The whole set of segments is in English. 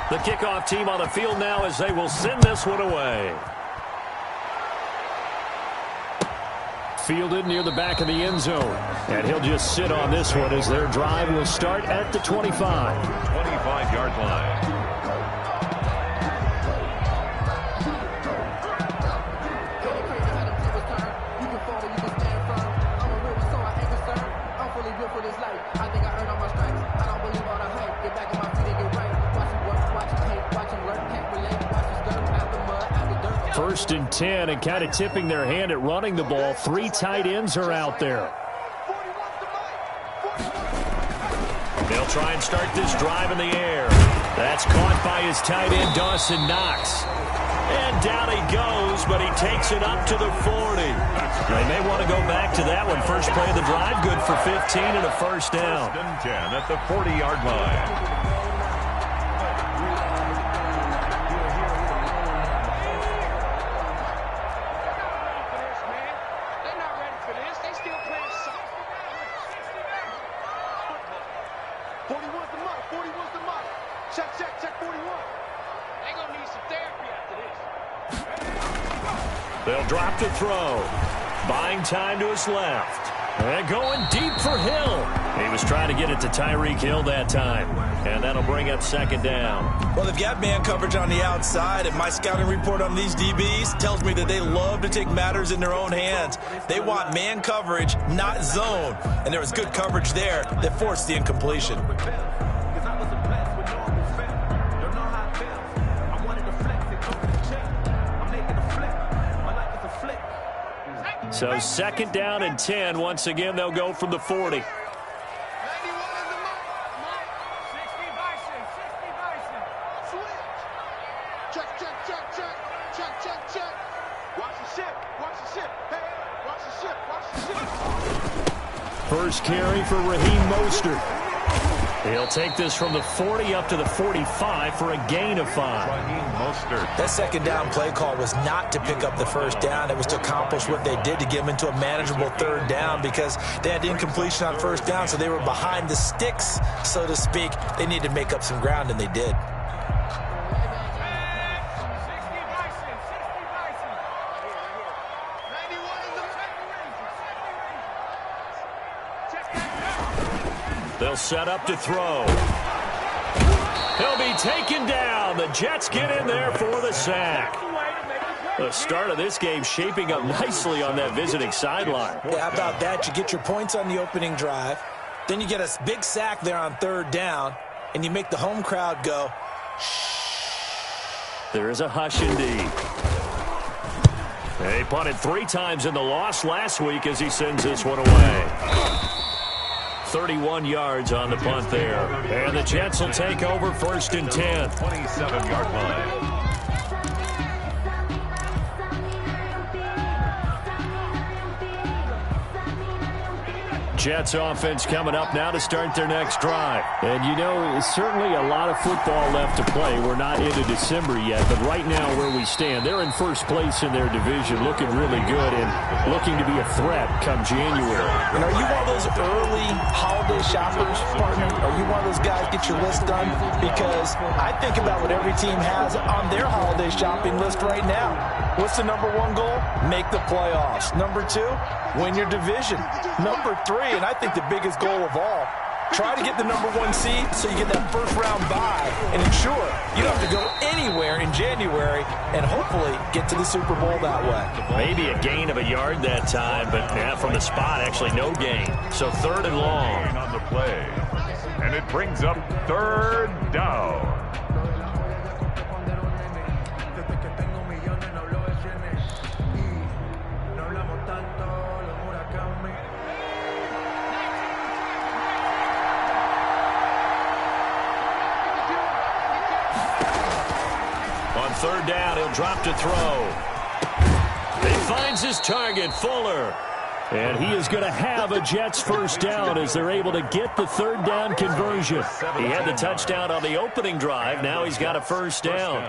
The kickoff team on the field now as they will send this one away. Fielded near the back of the end zone. And he'll just sit on this one as their drive will start at the 25. 25-yard line. First and 10, and kind of tipping their hand at running the ball. 3 tight ends are out there. They'll try and start this drive in the air. That's caught by his tight end, Dawson Knox. And down he goes, but he takes it up to the 40. They may want to go back to that one. First play of the drive, good for 15 and a first down. First and 10 at the 40-yard line. They'll drop to throw. Buying time to his left. And going deep for Hill. He was trying to get it to Tyreek Hill that time. And that'll bring up second down. Well, they've got man coverage on the outside, and my scouting report on these DBs tells me that they love to take matters in their own hands. They want man coverage, not zone. And there was good coverage there that forced the incompletion. So second down and 10. Once again, they'll go from the 40. First carry for Raheem Mostert. He'll take this from the 40 up to the 45 for a gain of 5. That second down play call was not to pick up the first down. It was to accomplish what they did to get them into a manageable third down because they had incompletion on first down, so they were behind the sticks, so to speak. They needed to make up some ground, and they did. They'll set up to throw. He'll be taken down. The Jets get in there for the sack. The start of this game shaping up nicely on that visiting sideline. Yeah, how about that? You get your points on the opening drive. Then you get a big sack there on third down, and you make the home crowd go, shh. There is a hush indeed. They punted 3 times in the loss last week as he sends this one away. 31 yards on the punt there. And the Jets will take over first and 10. 27-yard line. Jets offense coming up now to start their next drive. And, you know, certainly a lot of football left to play. We're not into December yet, but right now where we stand, they're in first place in their division, looking really good and looking to be a threat come January. And are you one of those early holiday shoppers, partner? Are you one of those guys get your list done? Because I think about what every team has on their holiday shopping list right now. What's the number 1 goal? Make the playoffs. Number 2, win your division. Number 3, and I think the biggest goal of all, try to get the number 1 seed so you get that first round bye and ensure you don't have to go anywhere in January and hopefully get to the Super Bowl that way. Maybe a gain of a yard that time, but yeah, from the spot, actually no gain. So third and long. On the play. And it brings up third down. Third down, he'll drop to throw. He finds his target, Fuller. And he is going to have a Jets first down as they're able to get the third down conversion. He had the touchdown on the opening drive. Now he's got a first down.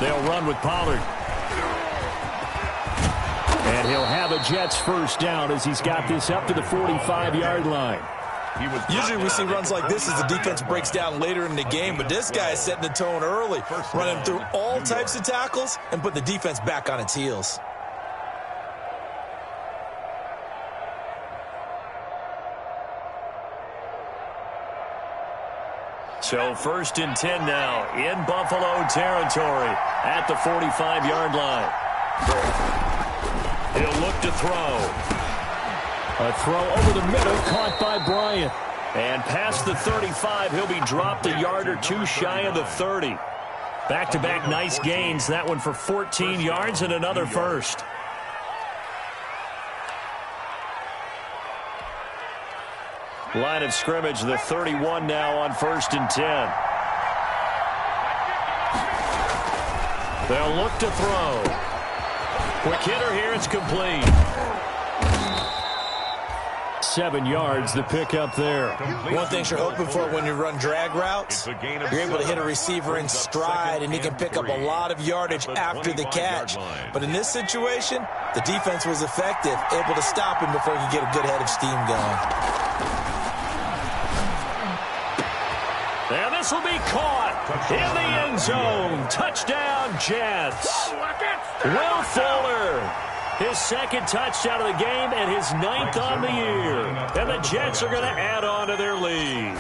They'll run with Pollard. And he'll have a Jets first down as he's got this up to the 45-yard line. Usually we see runs like this as the defense breaks down later in the game, but this guy is setting the tone early, running through all types of tackles and put the defense back on its heels. So 1st and 10 now in Buffalo territory at the 45-yard line. He'll look to throw. A throw over the middle, caught by Bryant. And past the 35, he'll be dropped a yard or two shy of the 30. Back-to-back nice gains. That one for 14 yards and another first. Line of scrimmage, the 31 now on 1st and 10. They'll look to throw. Quick hitter here, it's complete. 7 yards, the pickup there. One thing you're hoping for when you run drag routes, you're able to hit a receiver in stride, and he can pick up a lot of yardage after the catch. But in this situation, the defense was effective, able to stop him before he could get a good head of steam going. And this will be caught in the end zone. Touchdown, Jets. Will Fuller. His second touchdown of the game and his 9th on the year. And the Jets are going to add on to their lead.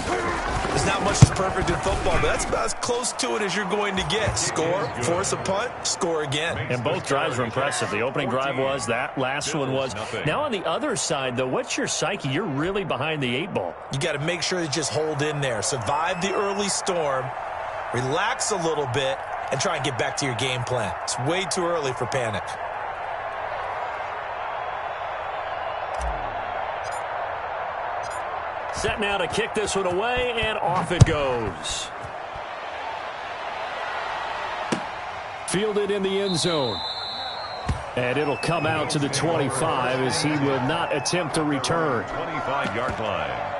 There's not much that's perfect in football, but that's about as close to it as you're going to get. Score, force a punt, score again. And both drives were impressive. The opening drive was, that last one was. Now on the other side, though, what's your psyche? You're really behind the 8 ball. You got to make sure you just hold in there. Survive the early storm, relax a little bit, and try and get back to your game plan. It's way too early for panic. Set now to kick this one away, and off it goes. Fielded in the end zone. And it'll come out to the 25 as he will not attempt to return. 25-yard line.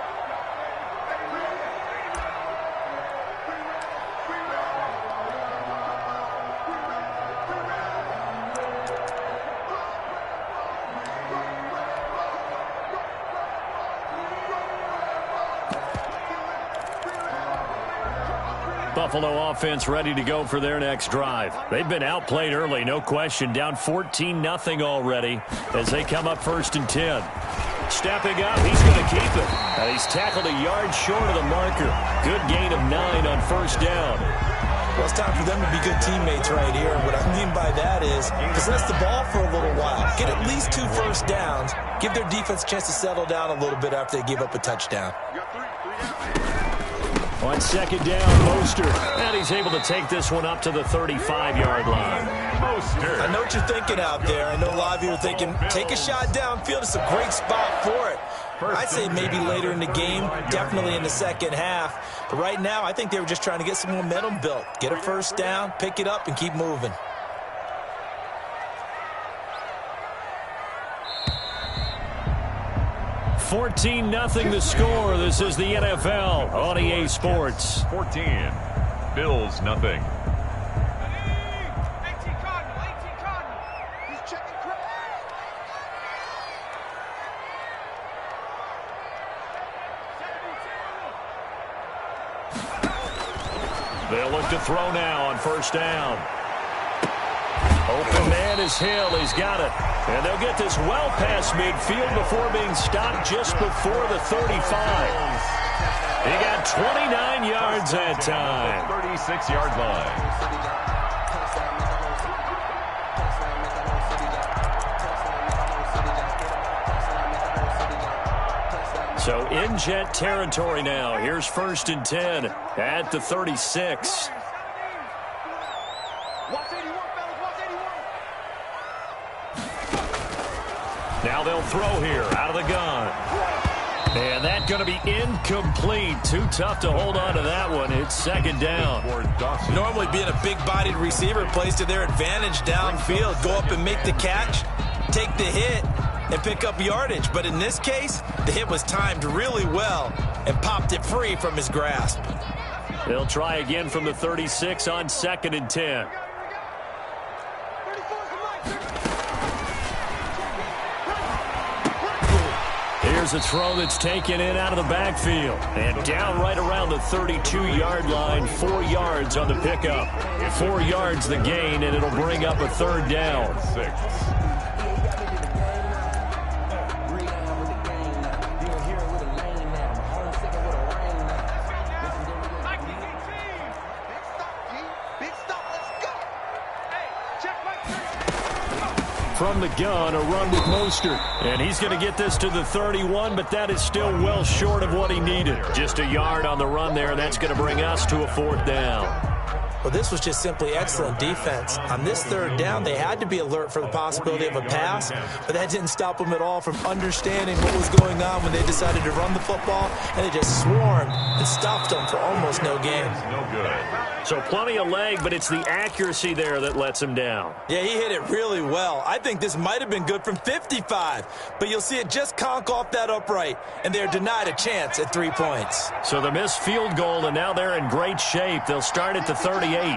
Buffalo offense ready to go for their next drive. They've been outplayed early, no question. Down 14-0 already as they come up 1st and 10. Stepping up, he's going to keep it. And he's tackled a yard short of the marker. Good gain of 9 on 1st down. Well, it's time for them to be good teammates right here. And what I mean by that is possess the ball for a little while. Get at least 2 first downs. Give their defense a chance to settle down a little bit after they give up a touchdown. On 2nd down, Mostert. And he's able to take this one up to the 35-yard line. Mostert. I know what you're thinking out there. I know a lot of you are thinking, take a shot downfield. It's a great spot for it. I'd say maybe later in the game, definitely in the second half. But right now, I think they were just trying to get some momentum built. Get a first down, pick it up, and keep moving. $14-0 the score. This is the NFL on EA Sports. 14. Bills, nothing. They'll look to throw now on 1st down. Open man is Hill. He's got it. And they'll get this well past midfield before being stopped just before the 35. He got 29 yards that time. 36-yard line. So in Jet territory now. Here's 1st and 10 at the 36. Now they'll throw here out of the gun. And that's going to be incomplete. Too tough to hold on to that one. It's 2nd down. Normally being a big-bodied receiver plays to their advantage downfield. Go up and make the catch, take the hit, and pick up yardage. But in this case, the hit was timed really well and popped it free from his grasp. They'll try again from the 36 on 2nd and 10. There's a throw that's taken in out of the backfield. And down right around the 32-yard line, 4 yards on the pickup. 4 yards the gain, and it'll bring up a third down. 6. From the gun, a run with Mostert. And he's going to get this to the 31, but that is still well short of what he needed. Just a yard on the run there, and that's going to bring us to a 4th down. Well, this was just simply excellent defense. On this 3rd down, they had to be alert for the possibility of a pass, but that didn't stop them at all from understanding what was going on when they decided to run the football, and they just swarmed and stopped them for almost no gain. No good. So plenty of leg, but it's the accuracy there that lets him down. Yeah, he hit it really well. I think this might have been good from 55, but you'll see it just conk off that upright, and they're denied a chance at 3 points. So the missed field goal, and now they're in great shape. They'll start at the 38. They'll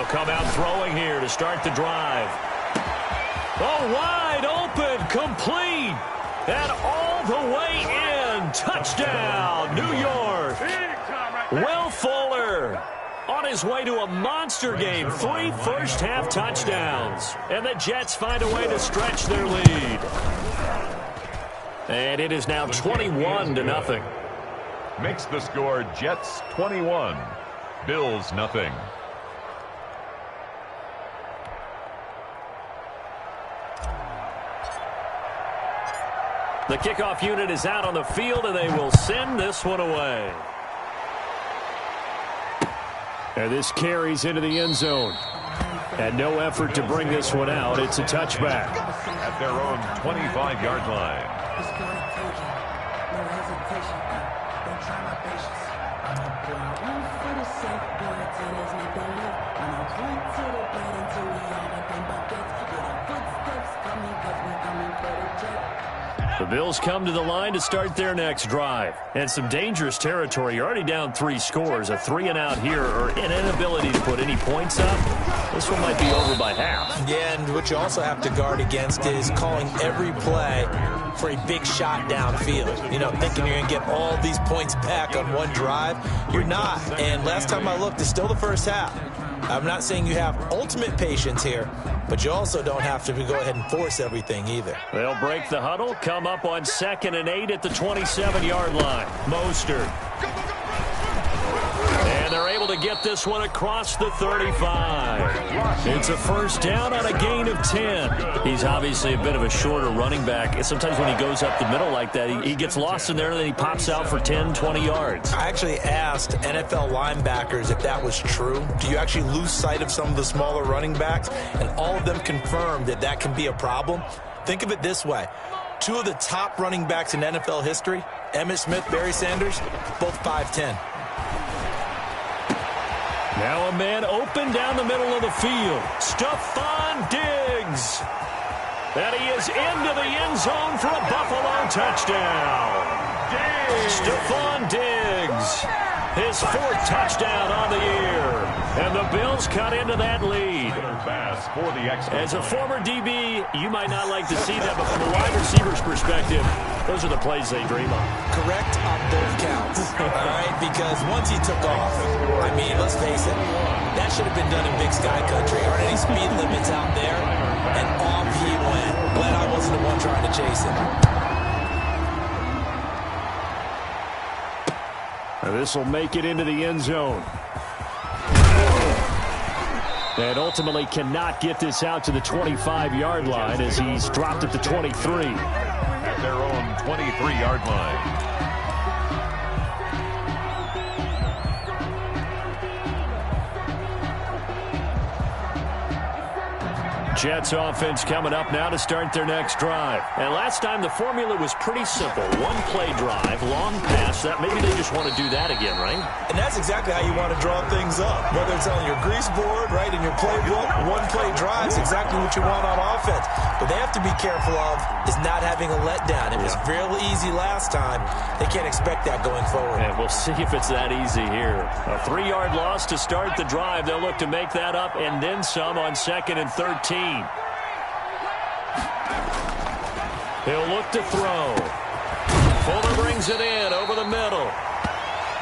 come out throwing here to start the drive. Oh, wide open, complete, and all the way in. Touchdown, New York. Will Fuller on his way to a monster game. 3 first-half touchdowns. And the Jets find a way to stretch their lead. And it is now 21-0. Makes the score Jets 21, Bills nothing. The kickoff unit is out on the field, and they will send this one away. And this carries into the end zone. And no effort to bring this one out. It's a touchback. At their own 25-yard line. The Bills come to the line to start their next drive. And some dangerous territory. You're already down 3 scores. A 3-and-out here, or an inability to put any points up. This one might be over by half. Yeah, and what you also have to guard against is calling every play for a big shot downfield. You know, thinking you're going to get all these points back on one drive. You're not. And last time I looked, it's still the first half. I'm not saying you have ultimate patience here, but you also don't have to go ahead and force everything either. They'll break the huddle, come up on 2nd and 8 at the 27-yard line. Mostert. And they're able to get this one across the 35. It's a first down on a gain of 10. He's obviously a bit of a shorter running back. And sometimes when he goes up the middle like that, he gets lost in there, and then he pops out for 10, 20 yards. I actually asked NFL linebackers if that was true. Do you actually lose sight of some of the smaller running backs? And all of them confirmed that that can be a problem. Think of it this way. 2 of the top running backs in NFL history, Emmitt Smith, Barry Sanders, both 5'10". Now a man open down the middle of the field. Stephon Diggs. And he is into the end zone for a Buffalo touchdown. Stephon Diggs. His 4th touchdown on the year. And the Bills cut into that lead. As a former DB, you might not like to see that, but from a wide receiver's perspective, those are the plays they dream of. Correct on both counts, all right? Because once he took off, I mean, let's face it, that should have been done in Big Sky Country. Aren't any speed limits out there? And off he went. Glad I wasn't the one trying to chase him. Now this will make it into the end zone. And ultimately cannot get this out to the 25-yard line as he's dropped at the 23. At their own 23-yard line. Jets offense coming up now to start their next drive. And last time the formula was pretty simple. 1-play drive, long pass. That maybe they just want to do that again, right? And that's exactly how you want to draw things up. Whether it's on your grease board, right, in your playbook, 1-play drive is exactly what you want on offense. What they have to be careful of is not having a letdown. It was real easy last time. They can't expect that going forward. And we'll see if it's that easy here. A 3-yard loss to start the drive. They'll look to make that up and then some on 2nd and 13. He'll look to throw. Fuller brings it in over the middle.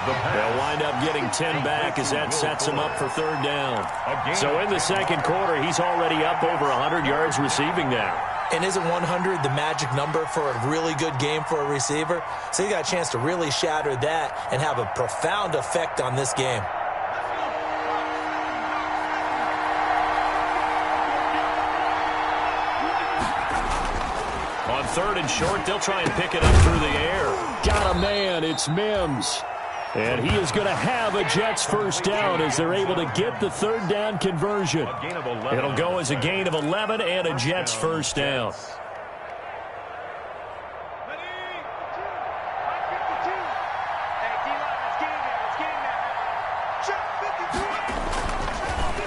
They'll wind up getting 10 back as that sets him up for third down. So in the second quarter, he's already up over 100 yards receiving now. And isn't 100 the magic number for a really good game for a receiver? So he got a chance to really shatter that and have a profound effect on this game. On third and short, they'll try and pick it up through the air. Got a man, it's Mims. And he is going to have a Jets first down as they're able to get the third down conversion. It'll go as a gain of 11 and a Jets first down.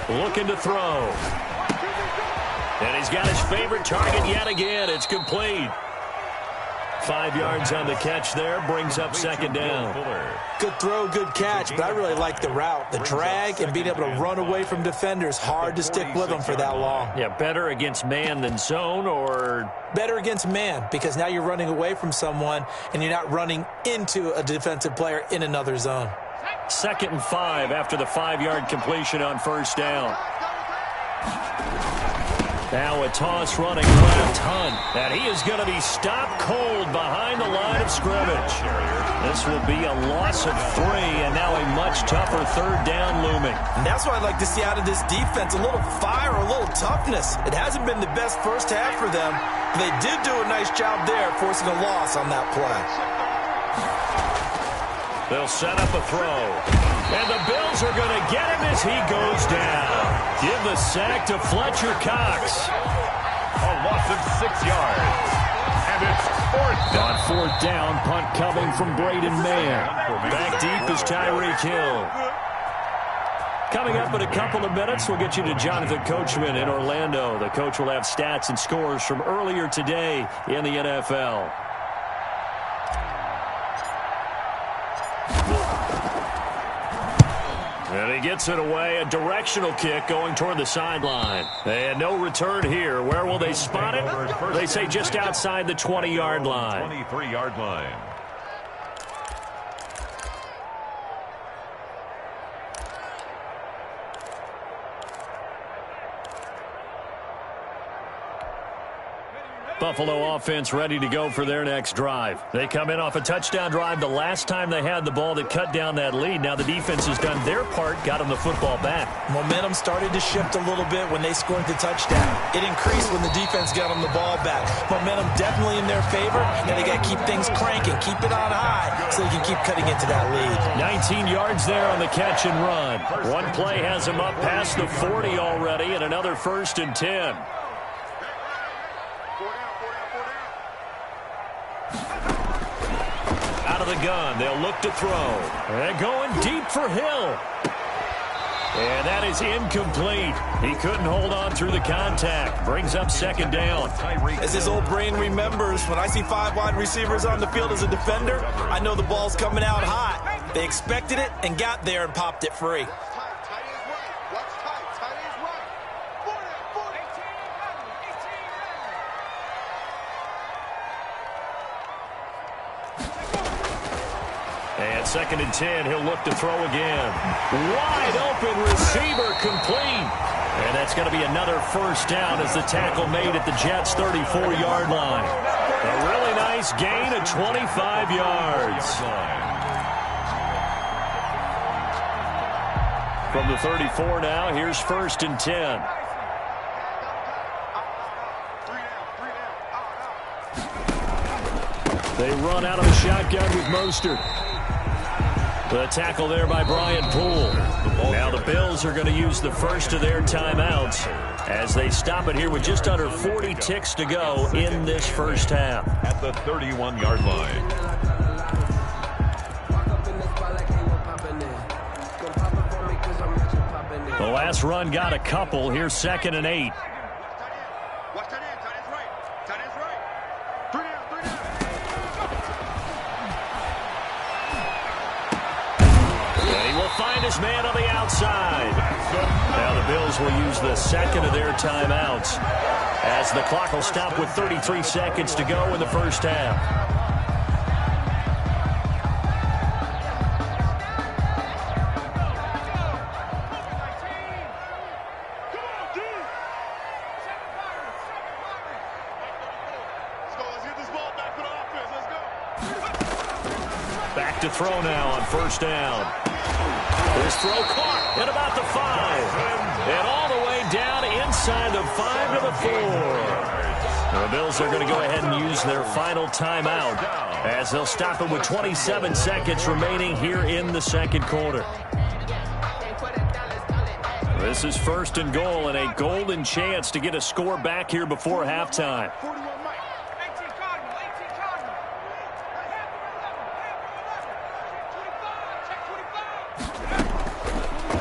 Looking to throw. And he's got his favorite target yet again. It's complete. 5 yards on the catch there, brings up second down. Good throw, good catch, but I really like the route. The drag and being able to run away from defenders, hard to stick with them for that long. Yeah, better against man than zone, or? Better against man, because now you're running away from someone and you're not running into a defensive player in another zone. 2nd and 5 after the 5-yard completion on first down. Now a toss running left, Hunt, and he is going to be stopped cold behind the line of scrimmage. This will be a loss of 3, and now a much tougher third down looming. And that's what I'd like to see out of this defense, a little fire, a little toughness. It hasn't been the best first half for them, but they did do a nice job there forcing a loss on that play. They'll set up a throw. And the Bills are going to get him as he goes down. Give the sack to Fletcher Cox. A loss of 6 yards. And it's 4th down. On 4th down, punt coming from Braden Mann. Back deep is Tyreek Hill. Coming up in a couple of minutes, we'll get you to Jonathan Coachman in Orlando. The coach will have stats and scores from earlier today in the NFL. And he gets it away, a directional kick going toward the sideline. And no return here. Where will they spot it? They say just outside the 20-yard line. 23-yard line. Buffalo offense ready to go for their next drive. They come in off a touchdown drive the last time they had the ball that cut down that lead. Now the defense has done their part, got them the football back. Momentum started to shift a little bit when they scored the touchdown. It increased when the defense got them the ball back. Momentum definitely in their favor. Now they got to keep things cranking, keep it on high so they can keep cutting into that lead. 19 yards there on the catch and run. One play has them up past the 40 already, and another 1st and 10. Out of the gun, they'll look to throw. And going deep for Hill. And that is incomplete. He couldn't hold on through the contact. Brings up second down. As his old brain remembers, when I see 5 wide receivers on the field as a defender, I know the ball's coming out hot. They expected it and got there and popped it free. And 2nd and 10, he'll look to throw again. Wide open receiver complete. And that's going to be another first down as the tackle made at the Jets' 34-yard line. A really nice gain of 25 yards. From the 34 now, here's 1st and 10. They run out of the shotgun with Mostert. The tackle there by Brian Poole. Now the Bills are going to use the first of their timeouts as they stop it here with just under 40 ticks to go in this first half. At the 31-yard line. The last run got a couple. Here's 2nd and 8. find his man on the outside. Now the Bills will use the second of their timeouts as the clock will stop with 33 seconds to go in the first half. Back to throw now on first down. This throw caught at about the 5. And all the way down inside the 5 to the 4. The Bills are going to go ahead and use their final timeout as they'll stop it with 27 seconds remaining here in the second quarter. This is first and goal and a golden chance to get a score back here before halftime.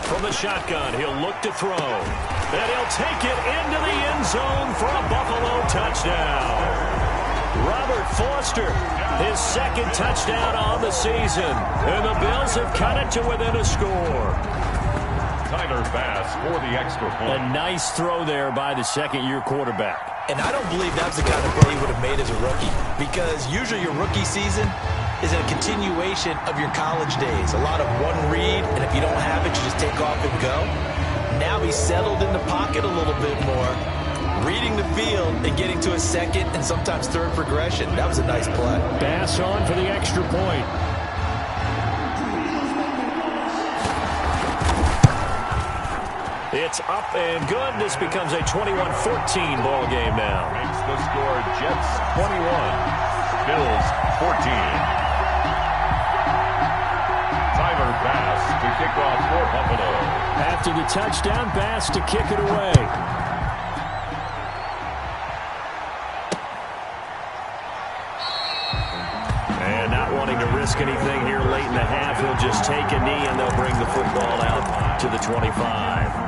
From the shotgun, he'll look to throw. And he'll take it into the end zone for a Buffalo touchdown. Robert Foster, his second touchdown on the season. And the Bills have cut it to within a score. Tyler Bass for the extra point. A nice throw there by the second-year quarterback. And I don't believe that was the kind of play he would have made as a rookie, because usually your rookie season is a continuation of your college days. A lot of one read, and if you don't have it, you just take off and go. Now he's settled in the pocket a little bit more, reading the field and getting to a second and sometimes third progression. That was a nice play. Bass on for the extra point. It's up and good. This becomes a 21-14 ball game now. Makes the score Jets 21, Bills 14. Tyler Bass to kick off for Buffalo. After the touchdown, Bass to kick it away. And not wanting to risk anything here late in the half, he'll just take a knee and they'll bring the football out to the 25.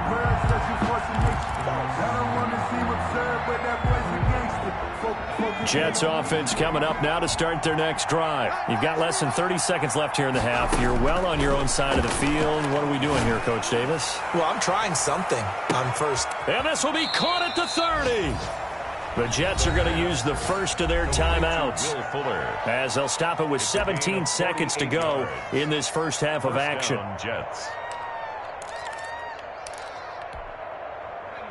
Jets offense coming up now to start their next drive. You've got less than 30 seconds left here in the half. You're well on your own side of the field. What are we doing here, Coach Davis? Well, I'm trying something. I'm first. And this will be caught at the 30. The Jets are going to use the first of their timeouts as they'll stop it with 17 seconds to go in this first half of action. Jets.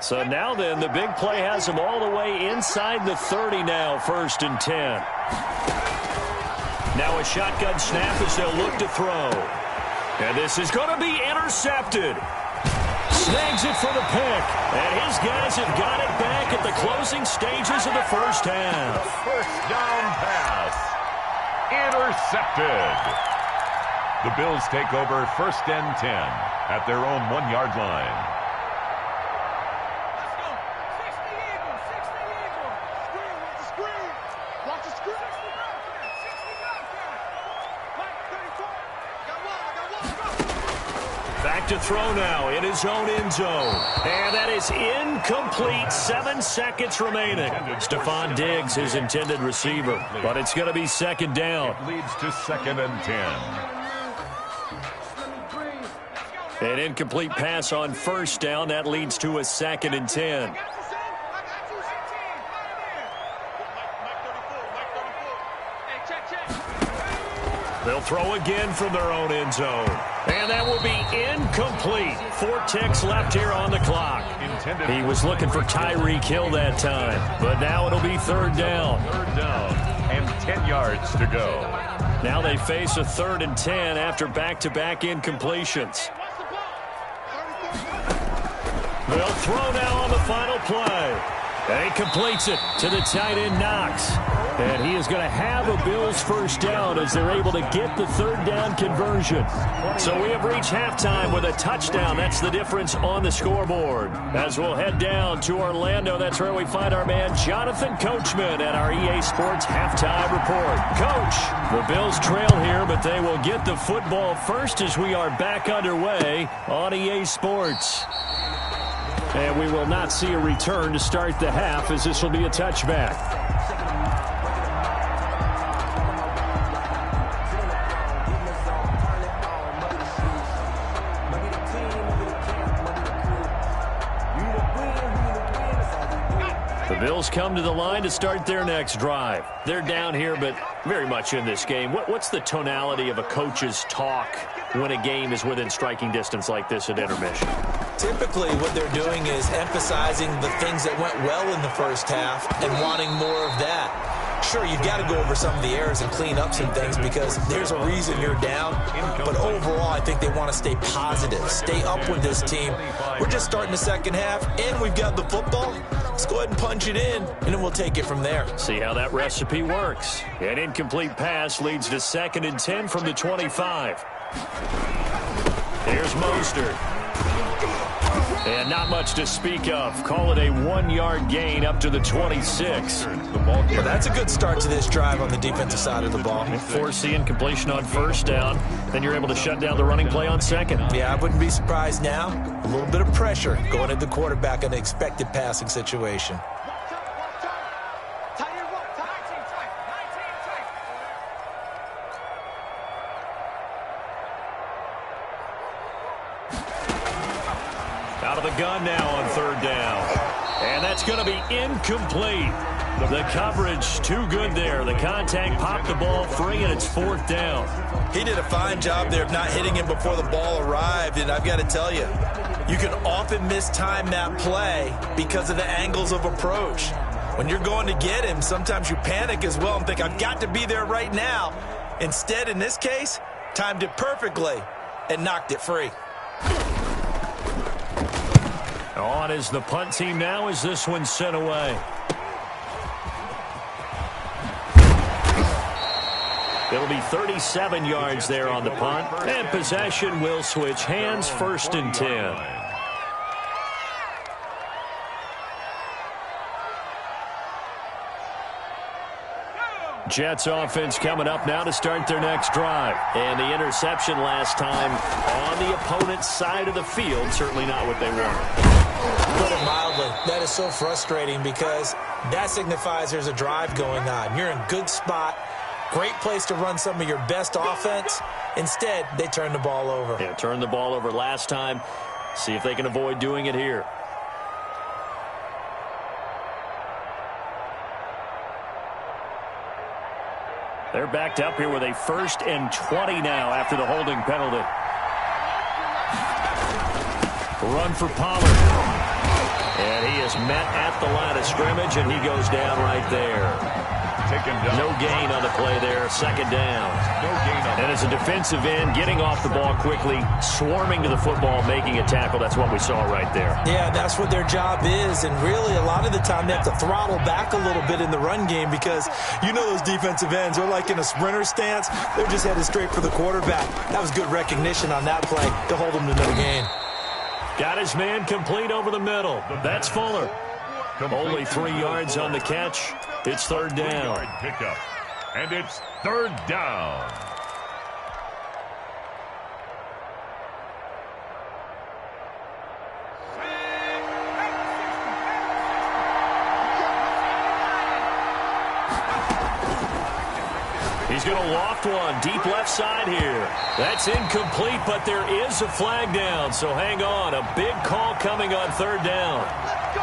So now then, the big play has them all the way inside the 30 now, first and 10. Now a shotgun snap as they'll look to throw. And this is going to be intercepted. Snags it for the pick. And his guys have got it back at the closing stages of the first half. First down pass. Intercepted. The Bills take over first and 10 at their own 1-yard line. Back to throw now in his own end zone. And that is incomplete. 7 seconds remaining. Stephon Diggs, his intended receiver. But it's going to be second down. It leads to second and 10. An incomplete pass on first down. That leads to a second and 10. They'll throw again from their own end zone. And that will be incomplete. 4 ticks left here on the clock. He was looking for Tyreek Hill that time. But now it'll be third down. Third down and 10 yards to go. Now they face a 3rd and 10 after back-to-back incompletions. They'll throw now on the final play. And he completes it to the tight end, Knox. And he is going to have a Bills first down as they're able to get the third down conversion. So we have reached halftime with a touchdown. That's the difference on the scoreboard. As we'll head down to Orlando, that's where we find our man Jonathan Coachman at our EA Sports Halftime Report. Coach, the Bills trail here, but they will get the football first as we are back underway on EA Sports. And we will not see a return to start the half as this will be a touchback. Bills come to the line to start their next drive. They're down here, but very much in this game. What's the tonality of a coach's talk when a game is within striking distance like this at intermission? Typically, what they're doing is emphasizing the things that went well in the first half and wanting more of that. Sure, you've got to go over some of the errors and clean up some things because there's a reason you're down. But overall, I think they want to stay positive, stay up with this team. We're just starting the second half, and we've got the football. Let's go ahead and punch it in, and then we'll take it from there. See how that recipe works. An incomplete pass leads to 2nd and 10 from the 25. Here's Mostert. And not much to speak of. Call it a 1-yard gain up to the 26. Well, that's a good start to this drive on the defensive side of the ball. Force the incompletion on first down. Then you're able to shut down the running play on second. Yeah, I wouldn't be surprised now. A little bit of pressure going at the quarterback in an expected passing situation. Out of the gun now on 3rd down. And that's going to be incomplete. The coverage too good there. The contact popped the ball free, and it's 4th down. He did a fine job there of not hitting him before the ball arrived, and I've got to tell you, you can often mistime that play because of the angles of approach. When you're going to get him, sometimes you panic as well and think, I've got to be there right now. Instead, in this case, timed it perfectly and knocked it free. On is the punt team now as this one's sent away. It'll be 37 yards there on the punt. And possession will switch hands, 1st and 10. Jets offense coming up now to start their next drive. And the interception last time on the opponent's side of the field, certainly not what they wanted. Put it mildly, that is so frustrating because that signifies there's a drive going on. You're in a good spot, great place to run some of your best offense. Instead, they turn the ball over. Yeah, turned the ball over last time. See if they can avoid doing it here. They're backed up here with a 1st and 20 now after the holding penalty. Run for Pollard. And he is met at the line of scrimmage, and he goes down right there. No gain on the play there, 2nd down. And as a defensive end, getting off the ball quickly, swarming to the football, making a tackle. That's what we saw right there. Yeah, that's what their job is. And really, a lot of the time, they have to throttle back a little bit in the run game because you know those defensive ends are like in a sprinter stance. They're just headed straight for the quarterback. That was good recognition on that play to hold them to no gain. Got his man complete over the middle. That's Fuller. Only 3 yards on the catch. It's 3rd down. Pickup. And it's 3rd down. He's going to loft one deep left side here. That's incomplete, but there is a flag down, so hang on. A big call coming on 3rd down.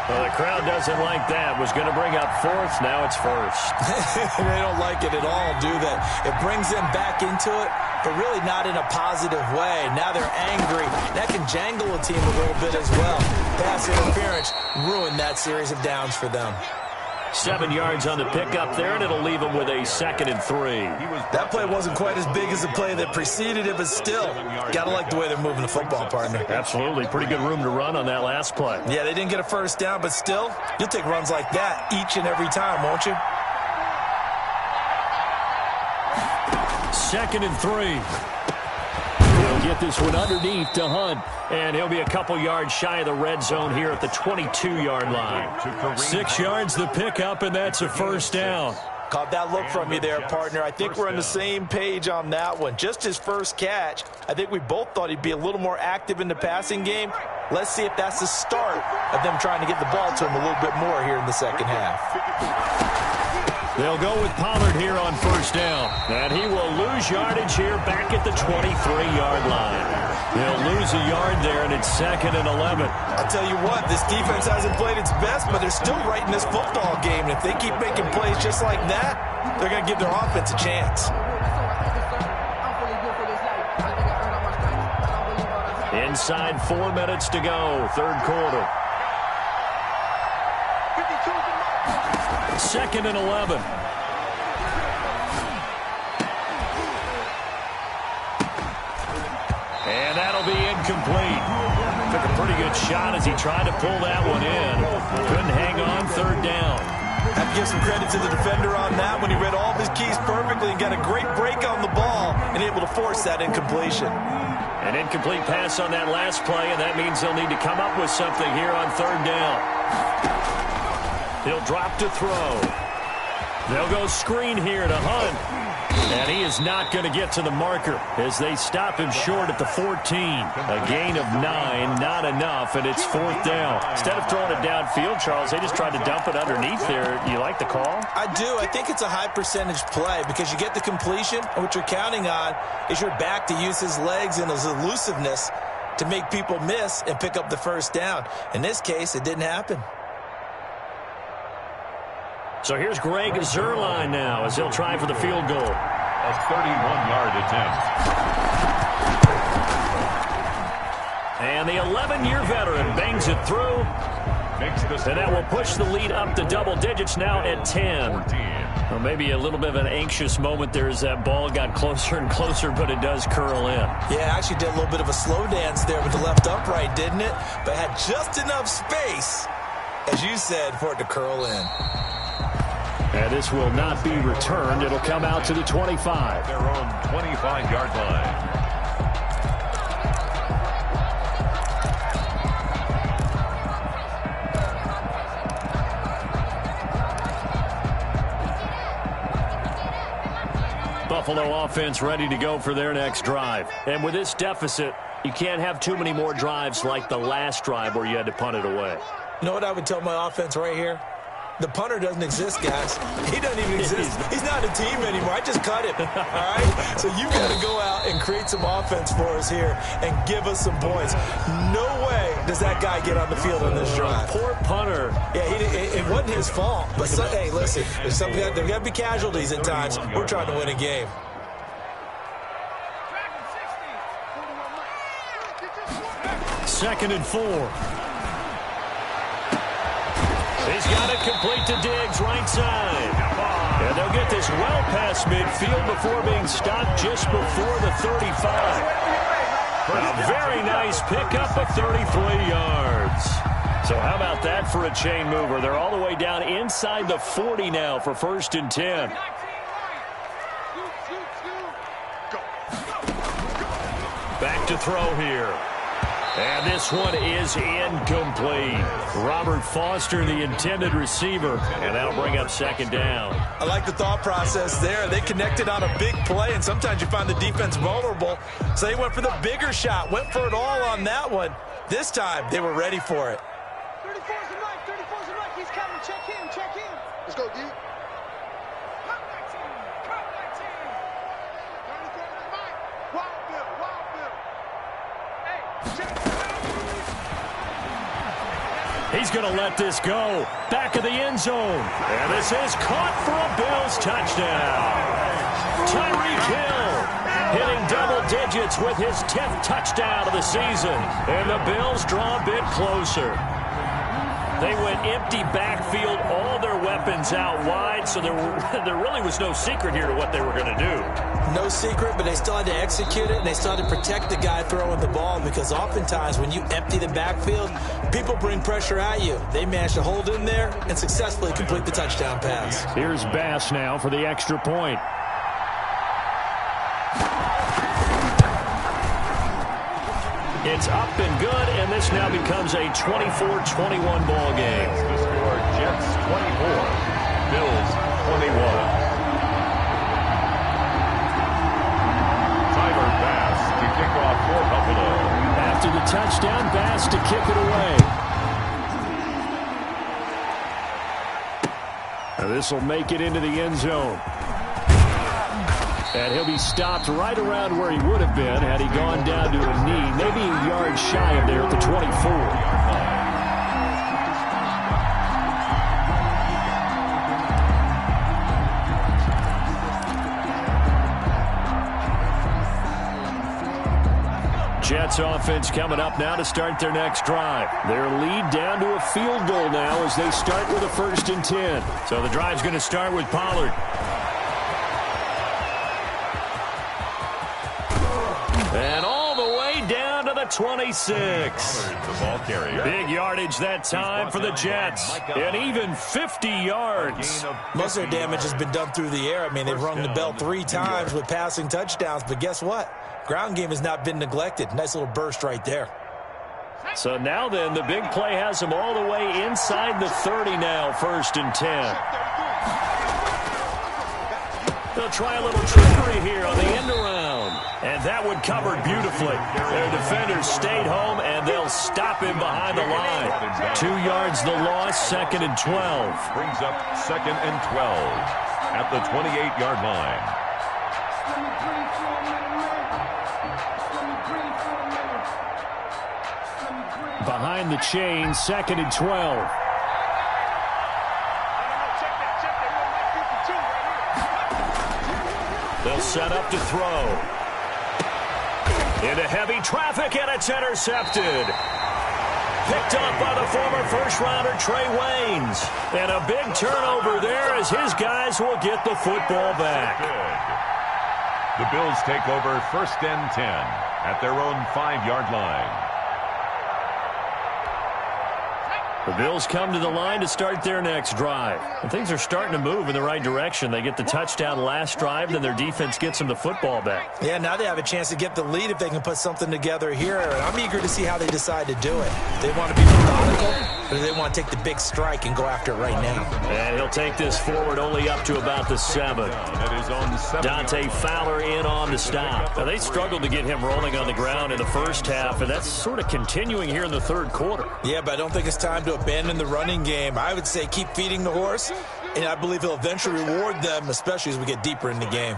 Well, the crowd doesn't like that. Was going to bring up 4th. Now it's 1st. They don't like it at all, do they? It brings them back into it, but really not in a positive way. Now they're angry. That can jangle a team a little bit as well. Pass interference ruined that series of downs for them. 7 yards on the pickup there, and it'll leave them with a 2nd and 3. That play wasn't quite as big as the play that preceded it, but still, got to like the way they're moving the football, partner. Absolutely. Pretty good room to run on that last play. Yeah, they didn't get a 1st down, but still, you'll take runs like that each and every time, won't you? 2nd and 3. He'll get this one underneath to Hunt, and he'll be a couple yards shy of the red zone here at the 22-yard line. 6 yards the pickup, and that's a 1st down. Caught that look from you there, partner. I think we're on the same page on that one. Just his first catch, I think we both thought he'd be a little more active in the passing game. Let's see if that's the start of them trying to get the ball to him a little bit more here in the second half. They'll go with Pollard here on first down. And he will lose yardage here back at the 23-yard line. They'll lose a yard there, and it's 2nd and 11. I'll tell you what, this defense hasn't played its best, but they're still right in this football game. And if they keep making plays just like that, they're going to give their offense a chance. Inside 4 minutes to go, third quarter. 2nd and 11. And that'll be incomplete. Took a pretty good shot as he tried to pull that one in. Couldn't hang on, third down. Have to give some credit to the defender on that when he read all of his keys perfectly and got a great break on the ball and able to force that incompletion. An incomplete pass on that last play, and that means they'll need to come up with something here on third down. He'll drop to throw. They'll go screen here to Hunt. And he is not going to get to the marker as they stop him short at the 14. A gain of 9, not enough, and it's 4th down. Instead of throwing it downfield, Charles, they just tried to dump it underneath there. You like the call? I do. I think it's a high percentage play because you get the completion, and what you're counting on is your back to use his legs and his elusiveness to make people miss and pick up the first down. In this case, it didn't happen. So here's Greg Zuerlein now as he'll try for the field goal. A 31-yard attempt. And the 11-year veteran bangs it through. And that will push the lead up to double digits now at 10. Well, maybe a little bit of an anxious moment there as that ball got closer and closer, but it does curl in. Yeah, actually did a little bit of a slow dance there with the left upright, didn't it? But had just enough space, as you said, for it to curl in. And this will not be returned. It'll come out to the 25. Their own 25-yard line. Buffalo offense ready to go for their next drive. And with this deficit, you can't have too many more drives like the last drive where you had to punt it away. You know what I would tell my offense right here? The punter doesn't exist, guys. He doesn't even exist. He's not a team anymore. I just cut him, all right? So you got to go out and create some offense for us here and give us some points. No way does that guy get on the field on this drive. Poor punter. Yeah, it wasn't his fault. But, hey, listen, there's there got to be casualties at times. We're trying to win a game. Second and 4. He's got it complete to Diggs, right side. And they'll get this well past midfield before being stopped just before the 35. A very nice pickup of 33 yards. So how about that for a chain mover? They're all the way down inside the 40 now for 1st and 10. Back to throw here. And this one is incomplete. Robert Foster, the intended receiver, and that'll bring up 2nd down. I like the thought process there. They connected on a big play, and sometimes you find the defense vulnerable. So they went for the bigger shot, went for it all on that one. This time, they were ready for it. 34's the right, 34's the right. He's coming. Check him, check him. Let's go, dude. Cut that team, cut that team. 34's the right. Wild Bill, Wild Bill. Hey, check. He's going to let this go. Back of the end zone. And this is caught for a Bills touchdown. Tyreek Hill hitting double digits with his 10th touchdown of the season. And the Bills draw a bit closer. They went empty backfield, all their weapons out wide, so there really was no secret here to what they were going to do. No secret, but they still had to execute it, and they still had to protect the guy throwing the ball because oftentimes when you empty the backfield, people bring pressure at you. They managed to hold in there and successfully complete the touchdown pass. Here's Bass now for the extra point. It's up and good, and this now becomes a 24-21 ball game. The score, Jets 24, Bills 21. Tyler Bass to kick off for Buffalo. After the touchdown, Bass to kick it away. This will make it into the end zone. And he'll be stopped right around where he would have been had he gone down to a knee, maybe a yard shy of there at the 24. Jets offense coming up now to start their next drive. Their lead down to a field goal now as they start with a 1st and 10. So the drive's going to start with Pollard. And all the way down to the 26. The ball carrier. Big yardage that time for the Jets. And even 50 yards. Most of their damage has been done through the air. I mean, they've rung the bell 3 times with passing touchdowns. But guess what? Ground game has not been neglected. Nice little burst right there. So now then, the big play has them all the way inside the 30 now, 1st and 10. They'll try a little trickery here on the end around. And that one covered beautifully. Their defenders stayed home, and they'll stop him behind the line. 2 yards the loss, 2nd and 12. Brings up 2nd and 12 at the 28-yard line. Behind the chain, 2nd and 12. They'll set up to throw. Into heavy traffic, and it's intercepted. Picked up by the former first-rounder Trey Waynes. And a big turnover there as his guys will get the football back. Good. The Bills take over 1st and 10 at their own 5-yard line. The Bills come to the line to start their next drive. And things are starting to move in the right direction. They get the touchdown last drive, then their defense gets them the football back. Yeah, now they have a chance to get the lead if they can put something together here. And I'm eager to see how they decide to do it. They want to be methodical, or they want to take the big strike and go after it right now. And he'll take this forward only up to about the 7. Dante Fowler in on the stop. Now, they struggled to get him rolling on the ground in the first half, and that's sort of continuing here in the 3rd quarter. Yeah, but I don't think it's time to abandon the running game. I would say keep feeding the horse, and I believe he'll eventually reward them, especially as we get deeper in the game.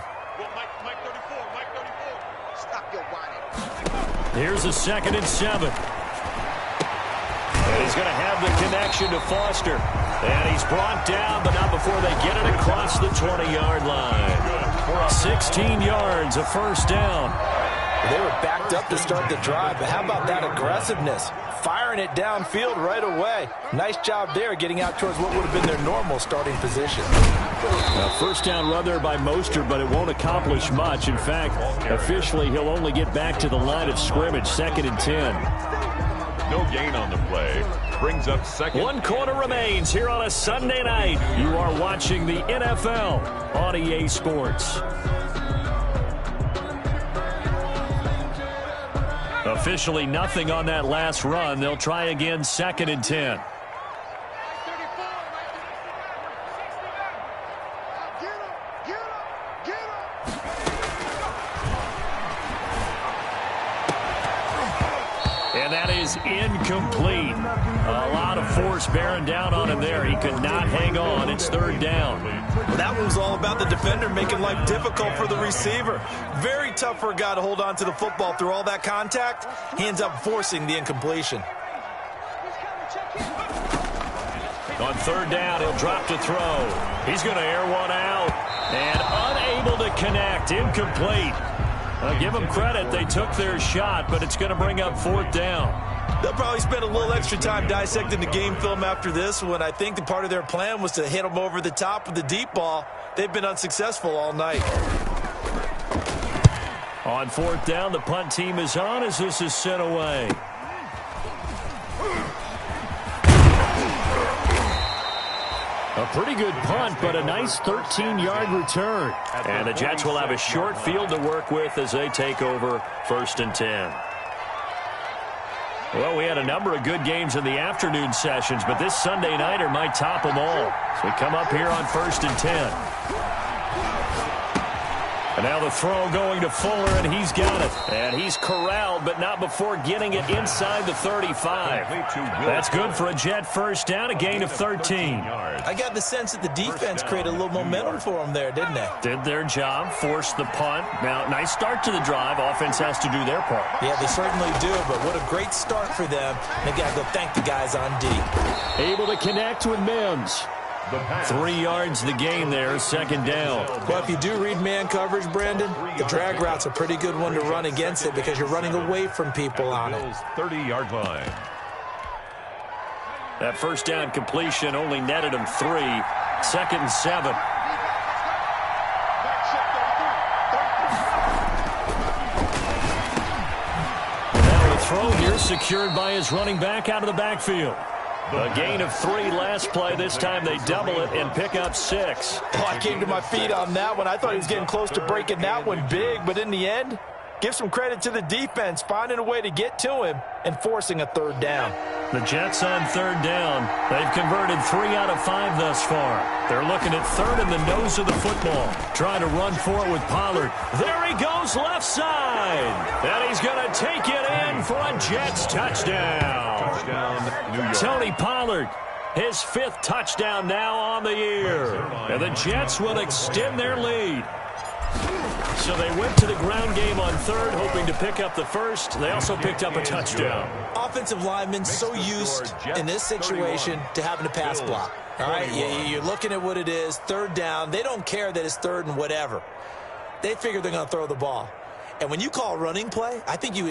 Here's a 2nd and 7. And he's going to have the connection to Foster. And he's brought down, but not before they get it across the 20-yard line. 16 yards, a 1st down. They were backed up to start the drive, but how about that aggressiveness? Firing it downfield right away. Nice job there getting out towards what would have been their normal starting position. A 1st down run there by Mostert, but it won't accomplish much. In fact, officially he'll only get back to the line of scrimmage, 2nd and 10. No gain on the play. Brings up 2nd. 1 quarter remains here on a Sunday night. You are watching the NFL on EA Sports. Officially nothing on that last run. They'll try again, 2nd and 10. And that is incomplete. A lot of force bearing down on him there. He could not hang on. It's 3rd down. Well, that one was all about the defender making life difficult for the receiver. Very tough for a guy to hold on to the football through all that contact. He ends up forcing the incompletion. On 3rd down, he'll drop to throw. He's going to air one out. And unable to connect. Incomplete. I'll give them credit. They took their shot, but it's going to bring up 4th down. They'll probably spend a little extra time dissecting the game film after this one. I think the part of their plan was to hit them over the top with the deep ball. They've been unsuccessful all night. On 4th down, the punt team is on as this is sent away. A pretty good punt, but a nice 13-yard return. And the Jets will have a short field to work with as they take over 1st and 10. Well, we had a number of good games in the afternoon sessions, but this Sunday nighter might top them all. So we come up here on 1st and 10. And now the throw going to Fuller, and he's got it. And he's corralled, but not before getting it inside the 35. That's good for a Jet first down, a gain of 13. I got the sense that the defense created a little momentum for them there, didn't they? Did their job, forced the punt. Now, nice start to the drive. Offense has to do their part. Yeah, they certainly do, but what a great start for them. They've got to go thank the guys on D. Able to connect with Mims. 3 yards the gain there, second down. Well, if you do read man coverage, Brandon, the drag route's a pretty good one to run against it because you're running away from people on it. 30-yard line. That first down completion only netted him 3. Second and 7. Now the throw here secured by his running back out of the backfield. A gain of 3 last play. This time they double it and pick up 6. Oh, I came to my feet on that one. I thought he was getting close to breaking that one big, but in the end, give some credit to the defense, finding a way to get to him and forcing a third down. The Jets on third down. They've converted 3 out of 5 thus far. They're looking at third in the nose of the football. Trying to run for it with Pollard. There he goes left side. And he's going to take it in for a Jets touchdown. Touchdown, New York. Tony Pollard, his 5th touchdown now on the year. And the Jets will extend their lead. So they went to the ground game on third, hoping to pick up the first. They also picked up a touchdown. Offensive linemen so used in this situation to having to pass block. All right, you're looking at what it is, third down. They don't care that it's third and whatever. They figure they're going to throw the ball. And when you call a running play, I think you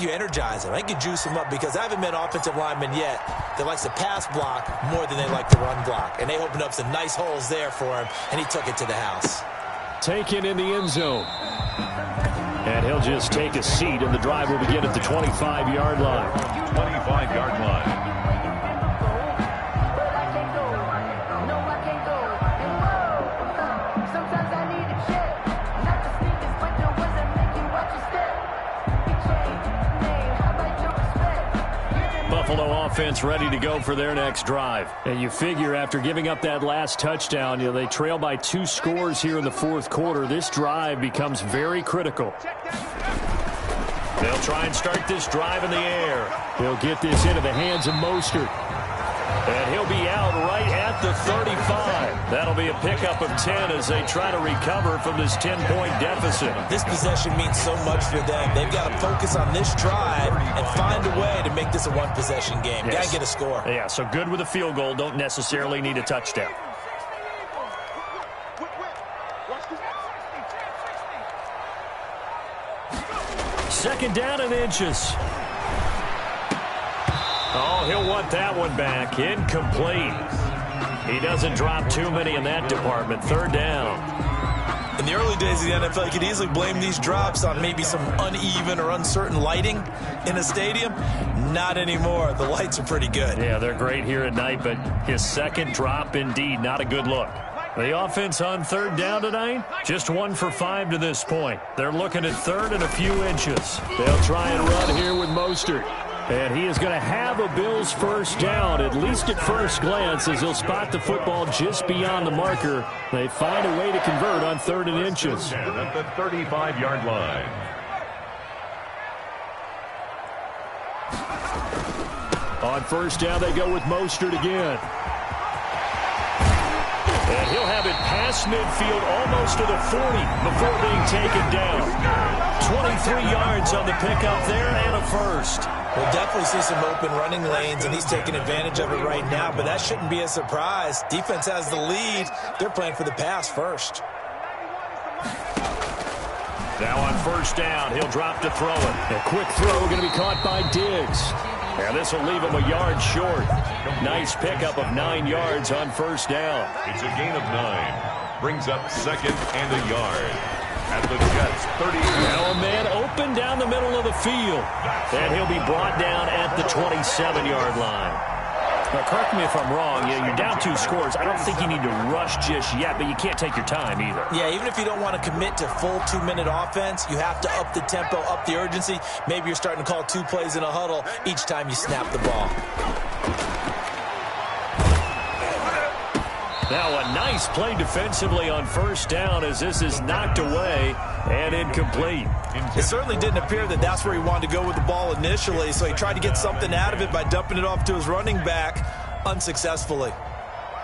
energize them. I think you juice them up because I haven't met offensive linemen yet that likes to pass block more than they like to run block. And they opened up some nice holes there for him, and he took it to the house. Taken in the end zone. And he'll just take a seat, and the drive will begin at the 25-yard line. 25-yard line. Buffalo offense ready to go for their next drive. And you figure after giving up that last touchdown, they trail by 2 scores here in the fourth quarter. This drive becomes very critical. They'll try and start this drive in the air. He'll get this into the hands of Mostert. And he'll be out right at the 35. That'll be a pickup of 10 as they try to recover from this 10-point deficit. This possession means so much for them. They've got to focus on this drive and find a way to make this a one-possession game. Yes. Got to get a score. Yeah, so good with a field goal. Don't necessarily need a touchdown. Second down and inches. Oh, he'll want that one back. Incomplete. He doesn't drop too many in that department. Third down. In the early days of the NFL, you could easily blame these drops on maybe some uneven or uncertain lighting in a stadium. Not anymore. The lights are pretty good. Yeah, they're great here at night, but his second drop, indeed, not a good look. The offense on third down tonight, just 1 for 5 to this point. They're looking at third and a few inches. They'll try and run here with Mostert. And he is going to have a Bills first down, at least at first glance, as he'll spot the football just beyond the marker. They find a way to convert on third and inches. At the 35-yard line. On first down, they go with Mostert again. And he'll have it past midfield almost to the 40 before being taken down. 23 yards on the pickup there and a first. We'll definitely see some open running lanes, and he's taking advantage of it right now, but that shouldn't be a surprise. Defense has the lead. They're playing for the pass first. Now on first down, he'll drop to throw it. A quick throw going to be caught by Diggs. And this will leave him a yard short. Nice pickup of 9 yards on first down. It's a gain of 9. Brings up second and a yard. At the Jets 30. Now a man open down the middle of the field. And he'll be brought down at the 27-yard line. Now, correct me if I'm wrong. You're down 2 scores. I don't think you need to rush just yet, but you can't take your time either. Yeah, even if you don't want to commit to full 2-minute offense, you have to up the tempo, up the urgency. Maybe you're starting to call 2 plays in a huddle each time you snap the ball. Now a nice play defensively on first down as this is knocked away and incomplete. It certainly didn't appear that that's where he wanted to go with the ball initially, so he tried to get something out of it by dumping it off to his running back unsuccessfully.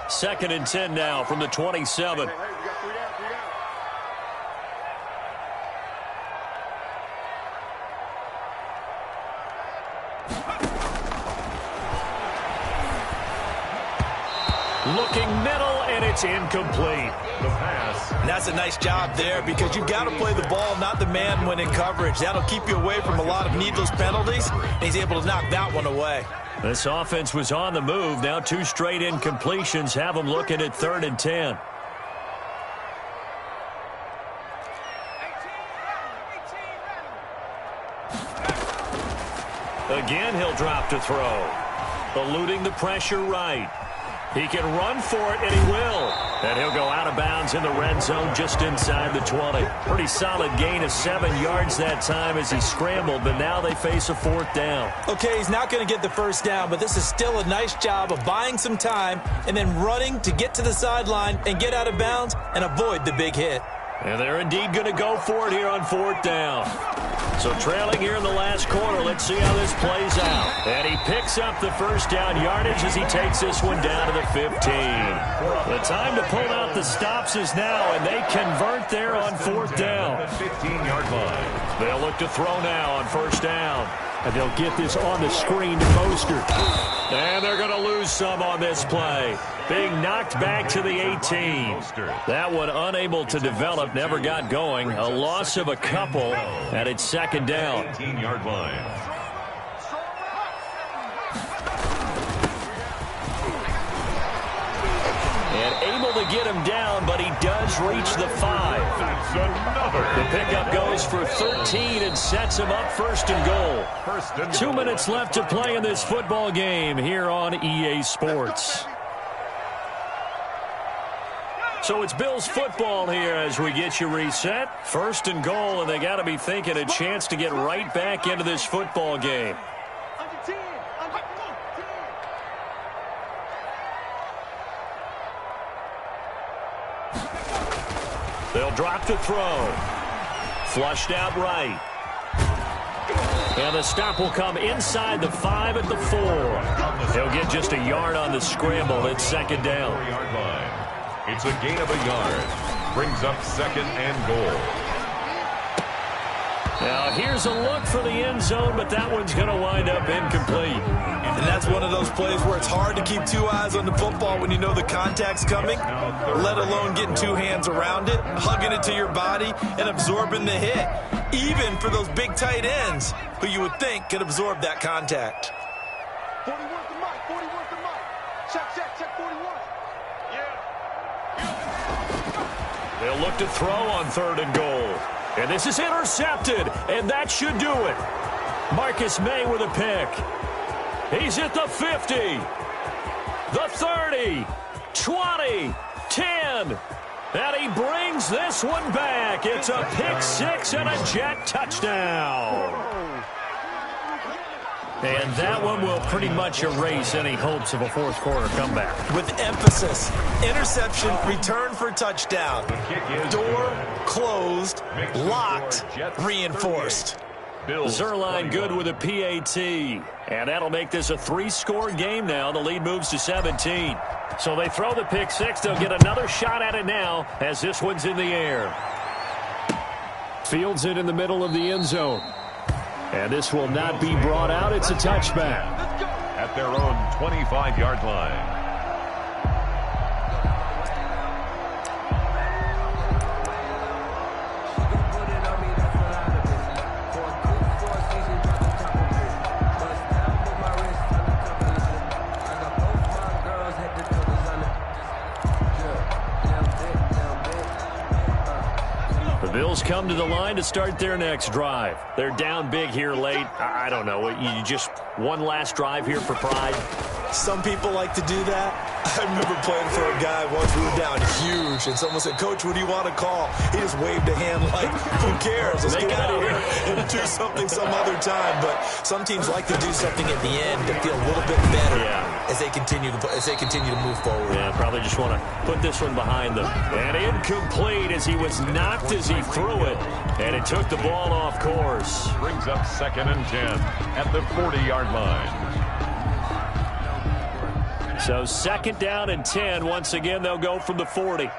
2nd and 10 now from the 27. Looking middle, and it's incomplete. The pass. And that's a nice job there because you've got to play the ball, not the man when in coverage. That'll keep you away from a lot of needless penalties, and he's able to knock that one away. This offense was on the move. Now 2 straight incompletions have them looking at 3rd and 10. Again, he'll drop to throw. Eluding the pressure right. He can run for it, and he will. And he'll go out of bounds in the red zone just inside the 20. Pretty solid gain of 7 yards that time as he scrambled, but now they face a 4th down. Okay, he's not going to get the first down, but this is still a nice job of buying some time and then running to get to the sideline and get out of bounds and avoid the big hit. And they're indeed going to go for it here on 4th down. So trailing here in the last quarter, let's see how this plays out. And he picks up the first down yardage as he takes this one down to the 15. The time to pull out the stops is now, and they convert there on 4th down. 15-yard line. They'll look to throw now on 1st down. And they'll get this on the screen to Mostert. And they're going to lose some on this play. Being knocked back to the 18. That one unable to develop, never got going. A loss of a couple, and it's 2nd down. 18-yard line. And able to get him down, but he does reach the 5. That's another. The pickup goes for 13 and sets him up 1st and goal. 2 minutes left to play in this football game here on EA Sports. So it's Bills football here as we get you reset. 1st and goal, and they got to be thinking a chance to get right back into this football game. They'll drop to throw. Flushed out right. And the stop will come inside the 5 at the 4. He'll get just a yard on the scramble. It's 2nd down. 4-yard line. It's a gain of a yard. Brings up 2nd and goal. Now here's a look for the end zone, but that one's going to wind up incomplete. And that's one of those plays where it's hard to keep 2 eyes on the football when you know the contact's coming, let alone getting 2 hands around it, hugging it to your body, and absorbing the hit. Even for those big tight ends who you would think could absorb that contact. 41 to Mike, 41 to Mike. Check 41. They'll look to throw on 3rd and goal. And this is intercepted, and that should do it. Marcus May with a pick. He's at the 50, the 30, 20, 10. And he brings this one back. It's a pick 6 and a Jet touchdown. And that one will pretty much erase any hopes of a 4th quarter comeback. With emphasis, interception, return for touchdown. Door closed, locked, reinforced. Zerline good with a PAT. And that'll make this a 3-score game now. The lead moves to 17. So they throw the pick 6. They'll get another shot at it now as this one's in the air. Fields it in the middle of the end zone. And this will not be brought out. It's a touchback. At their own 25-yard line. Bills come to the line to start their next drive. They're down big here late. I don't know. You just one last drive here for pride? Some people like to do that. I remember playing for a guy once. We were down huge, and someone said, "Coach, what do you want to call?" He just waved a hand like, "Who cares? Let's get out of here and do something some other time." But some teams like to do something at the end to feel a little bit better. Yeah. as they continue to move forward. Yeah, probably just want to put this one behind them. And incomplete as he was knocked as he threw it. And it took the ball off course. Brings up 2nd and 10 at the 40-yard line. So 2nd down and 10. Once again, they'll go from the 40.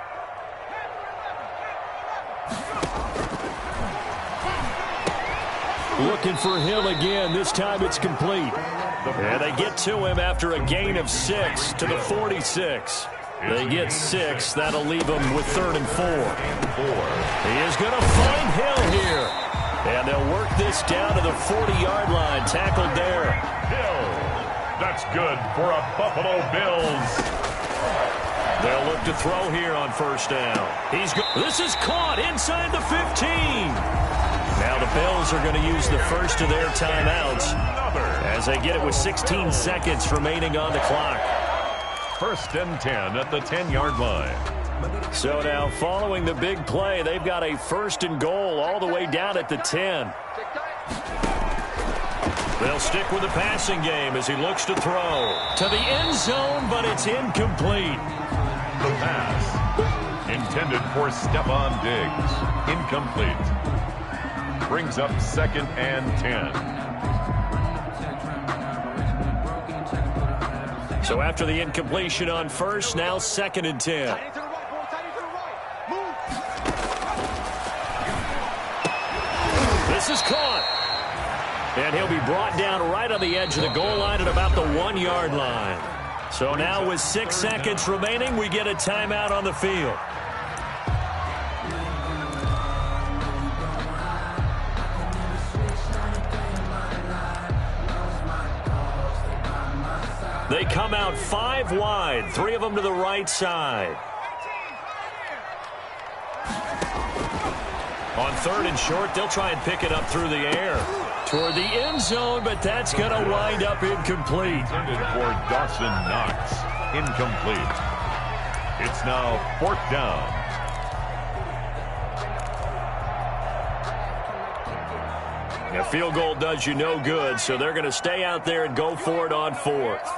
Looking for Hill again. This time it's complete. And they get to him after a gain of 6 to the 46. They get 6. That'll leave them with 3rd and 4. He is going to find Hill here. And they'll work this down to the 40-yard line. Tackled there. Hill. That's good for a Buffalo Bills. They'll look to throw here on 1st down. This is caught inside the 15. Now the Bills are going to use the first of their timeouts as they get it with 16 seconds remaining on the clock. 1st and 10 at the 10-yard line. So now following the big play, they've got a 1st and goal all the way down at the 10. They'll stick with the passing game as he looks to throw to the end zone, but it's incomplete. The pass intended for Stephon Diggs. Incomplete. Brings up 2nd and 10. So after the incompletion on 1st, now 2nd and 10. This is caught. And he'll be brought down right on the edge of the goal line at about the 1-yard line. So now with 6 seconds remaining, we get a timeout on the field. They come out 5 wide, 3 of them to the right side. On 3rd and short, they'll try and pick it up through the air toward the end zone, but that's going to wind up incomplete. Intended for Dawson Knox. Incomplete. It's now 4th down. A field goal does you no good, so they're going to stay out there and go for it on 4th.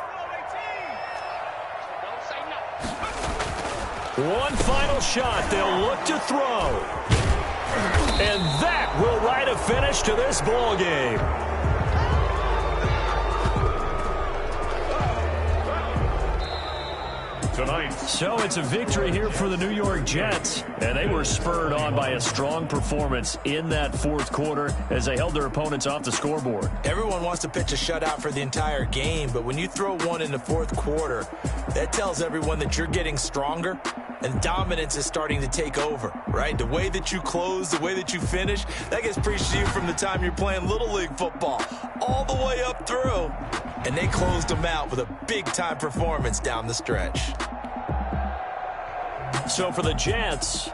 One final shot. They'll look to throw. And that will write a finish to this ball game. Tonight. So it's a victory here for the New York Jets, and they were spurred on by a strong performance in that 4th quarter as they held their opponents off the scoreboard. Everyone wants to pitch a shutout for the entire game, but when you throw one in the 4th quarter, that tells everyone that you're getting stronger and dominance is starting to take over, right? The way that you close, the way that you finish, that gets preached to you from the time you're playing Little League football all the way up through. And they closed them out with a big-time performance down the stretch. So for the Jets,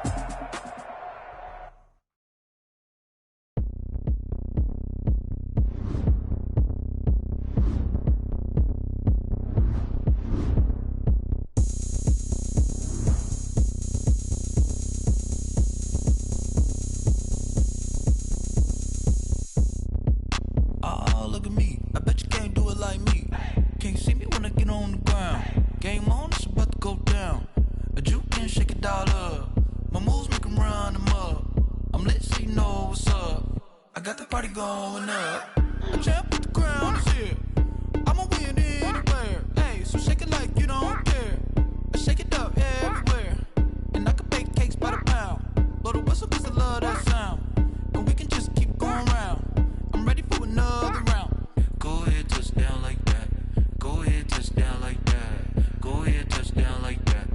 look at me. I bet you can't do it like me. Can't see me when I get on the ground. Game on, it's about to go down. A juke can shake it all up. My moves make them run them up. I'm lit so you know what's up. I got the party going up. A champ with the crown is here. I'ma win anywhere. Hey, so shake it like you don't care. I shake it up everywhere. And I can bake cakes by the pound. Blow the whistle 'cause I love that sound. And we can just keep going round. I'm ready for another round. Go ahead, touch down like that. Go ahead, touch down like that. Go ahead, touch down like that.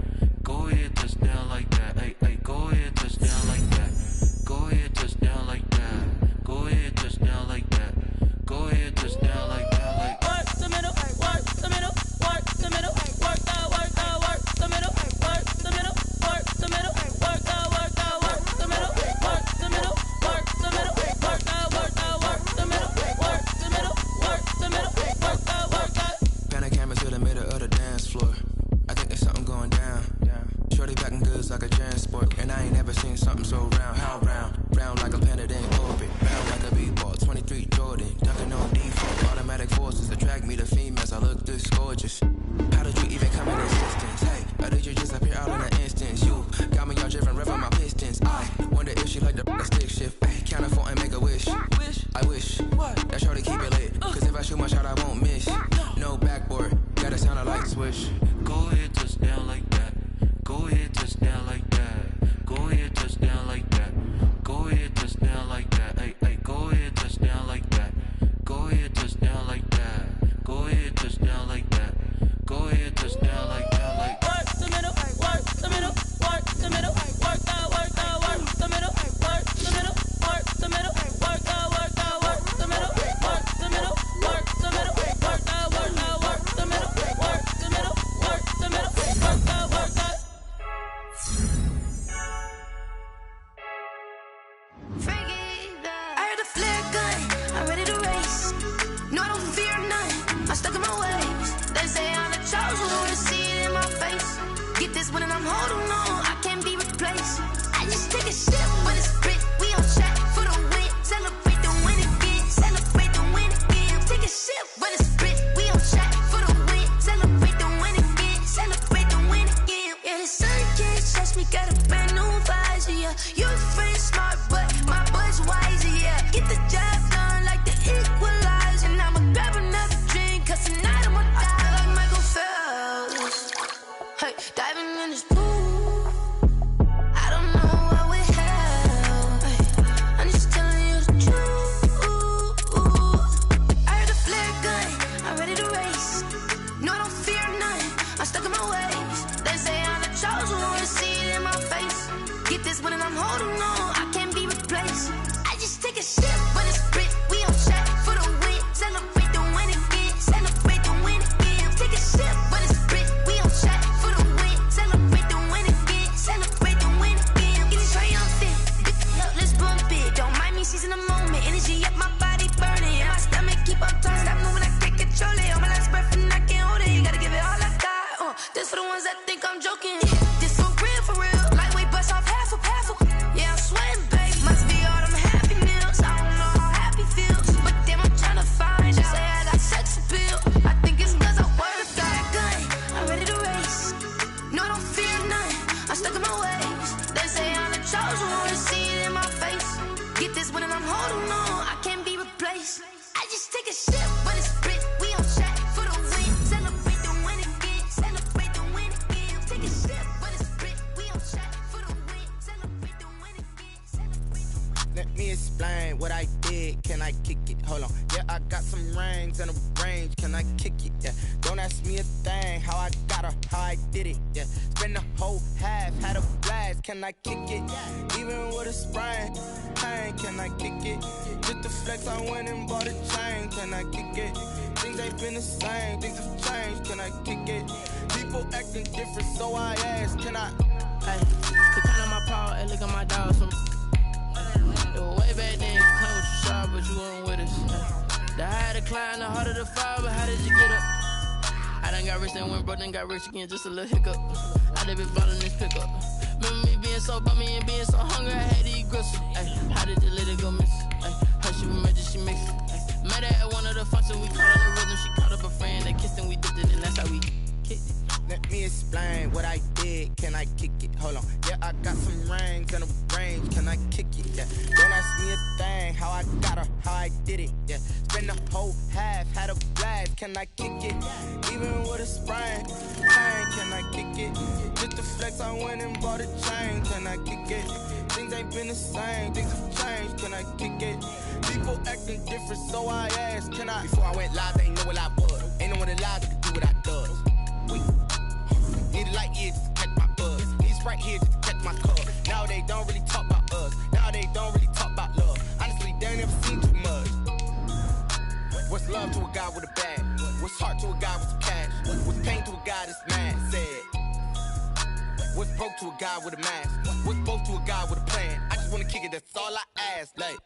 Go ahead, touch down like that. Hey, hey, go ahead, touch down like that. Go ahead, touch down like that. Go ahead, touch down like that. Go ahead, touch down like that. Like work the middle, work the middle, work the middle, work the middle, work the middle, work the middle, work the middle, work the middle, work the middle, work the middle, work the middle, work the middle. Pan a camera to the middle of the dance floor. I think there's something going down. Shorty back in goods like a transport. And I ain't never seen something so round. How round? Round like a planet in orbit. Round like a b-ball. 23 Jordan. Dunking on default. Automatic forces attract me to females. I look this gorgeous. for the ones that think I'm joking. This for real. Lightweight bust off half a. Yeah, I'm sweating, babe. Must be all them happy meals. I don't know how happy feels, but damn, I'm trying to find out. Say I got sex appeal. I think it's cause I worked out. Gun, I'm ready to race. No, I don't fear nothing. I'm stuck in my ways. They say I'm the chosen one. See it in my face. Get this win and I'm holding on. I can't be replaced. I just take a sip, but it's split. We on shot for the win. Celebrate the win again. Celebrate the win again. Take a sip, but it's split. We on shot for the win. Celebrate the win again. Let me explain what I did. Can I kick it? Hold on. Yeah, I got some rings and a range. Can I kick it? Yeah. Don't ask me a thing. How I got her, how I did it. Yeah. Spend the whole half, had a blast. Can I kick it? Even with a sprain. Pain, can I kick it? Just the flex, I went and bought a chain. Can I kick it? Things ain't been the same. Things have changed. Can I kick it? People acting different, so I ask. Can I? Hey, the kind of my power, hey, look at my dog. It was way back then, you claim what you saw, but you weren't with us. The higher the climb, the harder the fall, but how did you get up? I done got rich, then went broke, then got rich again, just a little hiccup. I done been ballin' this pickup. Remember me being so bummy and being so hungry, I had to eat gristle. Ay, how did the little go miss? Ay, her she was magic, she mixed it. Ay, met her at one of the functions, we caught on the rhythm, she caught up a friend, they kissed and we dipped it, and that's how we kicked it. Let me explain what I did. Can I kick it? Hold on. Yeah, I got some rings and a range. Can I kick it? Yeah. Don't ask me a thing. How I got her, how I did it. Yeah. Spend the whole half, had a blast. Can I kick it? Even with a sprain. Pain, can I kick it? Just the flex, I went and bought a chain. Can I kick it? Things ain't been the same. Things have changed. Can I kick it? People acting different, so I asked. Can I? Before I went live, they ain't know what I was. Ain't no one alive that could do what I does. Need a light here just to catch my buzz. Need Sprite here just to catch my cup. Now they don't really talk about us. Now they don't really talk about love. Honestly, they ain't never seen too much. What's love to a guy with a bag? What's heart to a guy with some cash? What's pain to a guy that's mad? Said. What's broke to a guy with a mask? What's both to a guy with a plan? I just wanna kick it, that's all I ask. Like,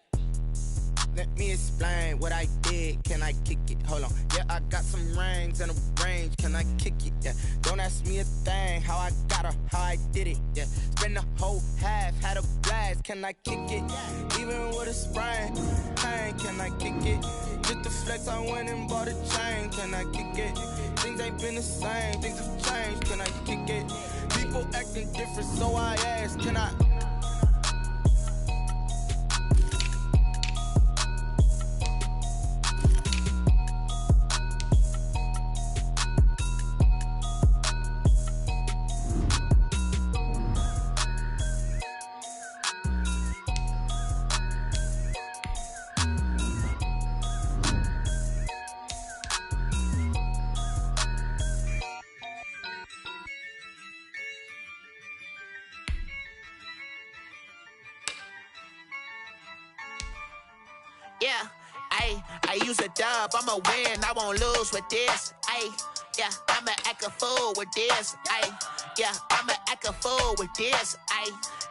let me explain what I did. Can I kick it? Hold on. Yeah, I got some rings and a range. Can I kick it? Yeah. Don't ask me a thing. How I got her, how I did it. Yeah. Spend the whole half, had a blast. Can I kick it? Even with a sprain. Pain, can I kick it? Just the flex, I went and bought a chain. Can I kick it? Things ain't been the same. Things have changed. Can I kick it? People acting different, so I ask. Can I? Yeah, I use a dub, I'ma win, I won't lose with this. Yeah, I'ma act a fool with this. Yeah, I'ma act a fool with this.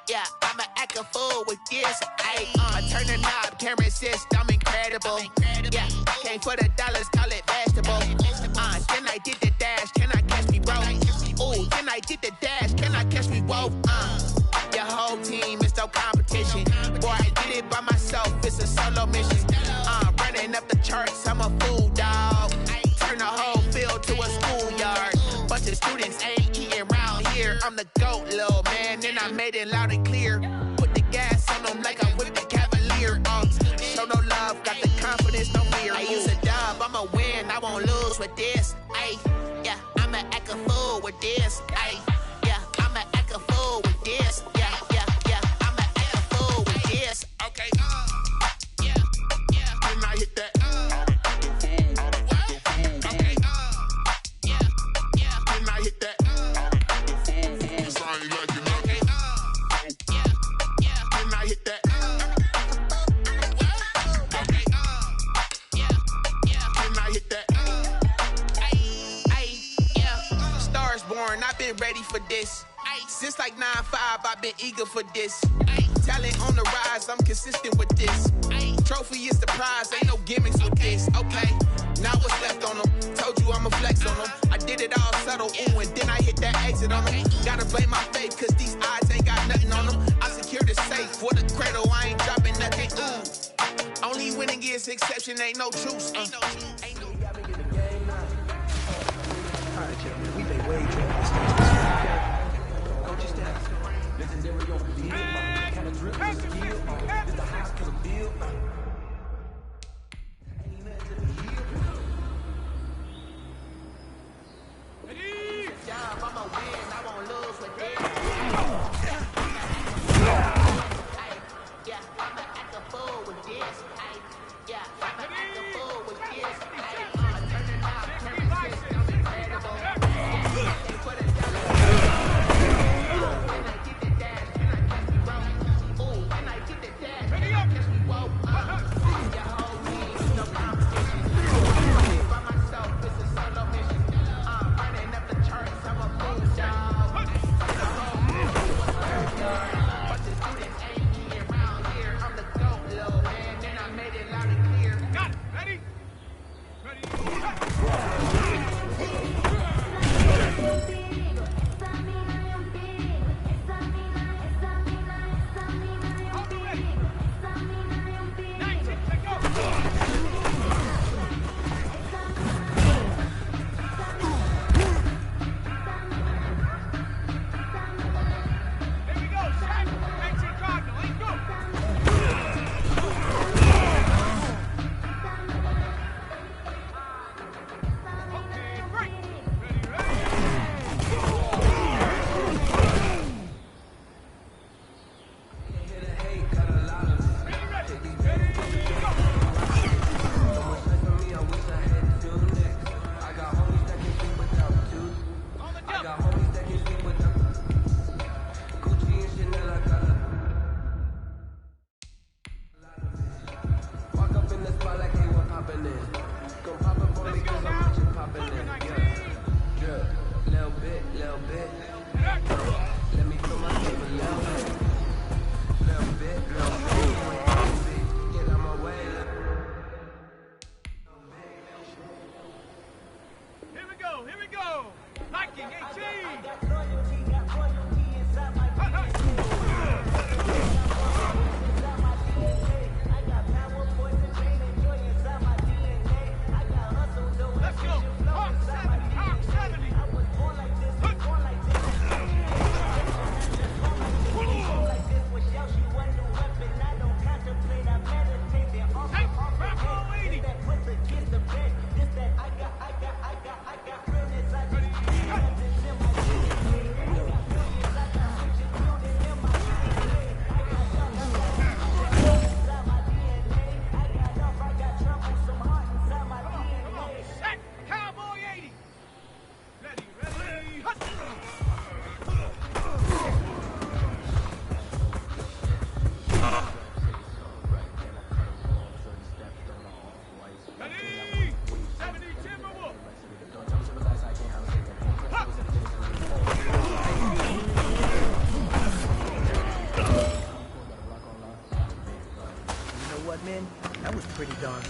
Yeah, I'ma act a fool with this. I turn the knob, can't resist, I'm incredible. Yeah, came for the dollars, call it vegetable. Then I did the dash, can I catch me, bro? Ooh, then I did the dash, can I catch me, whoa? Your whole team is no competition. Boy, I did it by myself, it's a solo mission. Running up the charts, I'm a fool, dog. Turn the whole field to a schoolyard. Bunch of students ain't eating round here. I'm the GOAT, little man, and I made it loud and clear. Put the gas on them like I'm with the Cavalier. Show no love, got the confidence, no fear. I use a dub, I'ma win, I won't lose with this. Yeah, I'ma act a fool with this. Yeah, I'ma act a fool with this. Yeah, I'ma act a fool with this. Okay, yeah, can I hit that? Okay, yeah, can I hit that? Cause I ain't like it, okay, yeah, can I hit that? Okay, yeah, can I hit that? Yeah, Stars born, I've been ready for this. Since like 9-5, I've been eager for this. Talent on the rise, I'm consistent with this. Trophy is the prize, ain't no gimmicks with this. Okay, now what's left on them? Told you I'ma flex on them. I did it all subtle, ooh, and then I hit that. it on them. Gotta blame my faith, cause these eyes ain't got nothing on them. I secure the safe for the cradle, I ain't dropping nothing. Only winning is exception, ain't no truce. Ain't no truce. Ain't no. Alright, gentlemen, we made way too much mistakes. Coach your stats. Legendary on the field. Kind of drip is skill. It's the hospital field. I'ma win, I won't lose with this. Yeah, I'ma act a fool with this. Yeah, I'ma act a fool with this. Turning out, turning this, I'm incredible. They put it down. And I get the dash, and I catch me broke. Ooh, and I get the dash, and I catch me woke. Your whole team, no competition. By myself, it's a solo mission. Running up the charts, I'm a fool, dog. But the students ain't me around here. I'm the GOAT, little man, and I made it loud and clear. Got it. Ready?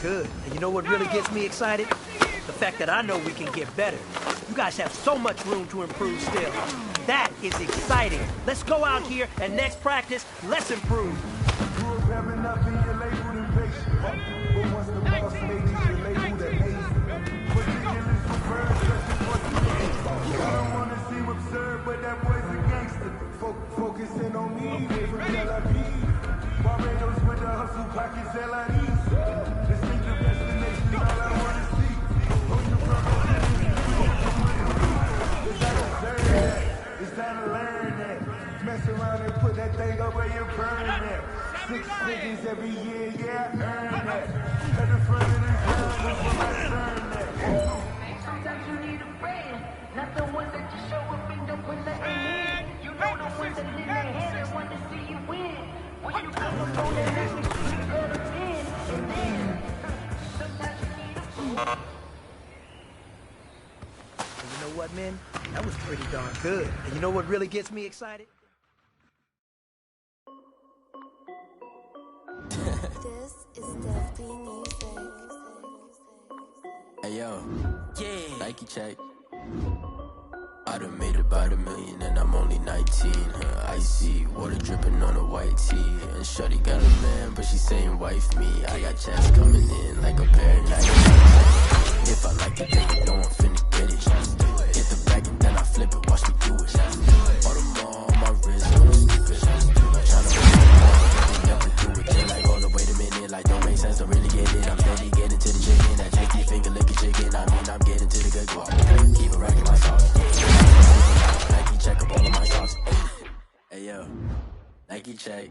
Good. And you know what really gets me excited? The fact that I know we can get better. You guys have so much room to improve still. That is exciting. Let's go out here and next practice, let's improve. Focusing on me, Barbados with the hustle pockets, LIDs. Distinctive destination, all I wanna see. It's time to serve that. It's time to learn that. Mess around and put that thing up where you burn that. 6 figures every year, yeah, earn that. At the front of this town, that's when I turn that. Sometimes you need a friend, not the ones that just show up and don't put nothing in. You know the ones that lend their hand and want to see you win. When you come up on that next machine, you better win. And then, sometimes you need a friend. And you know what, man? That was pretty darn good. And you know what really gets me excited? This is Steph B Music. Hey yo, yeah, Nike check. I done made about $1 million and I'm only 19. Icy water dripping on a white tee. And shorty got a man, but she saying wife me. I got checks coming in like a pair of Nikes. If I like it, then you know I'm finna get it. Get the bag and then I flip it, watch me do it. All the more on my wrist, going stupid. Tryna put it on, but they never do it. They're like, hold up, wait a minute, like don't make sense, don't really get it. I'm steady getting to the chicken, that tasty finger licking chicken. I mean, I'm getting to the good guap. Keep it racking my sauce. Nike check up all of my socks. Hey yo, Nike check,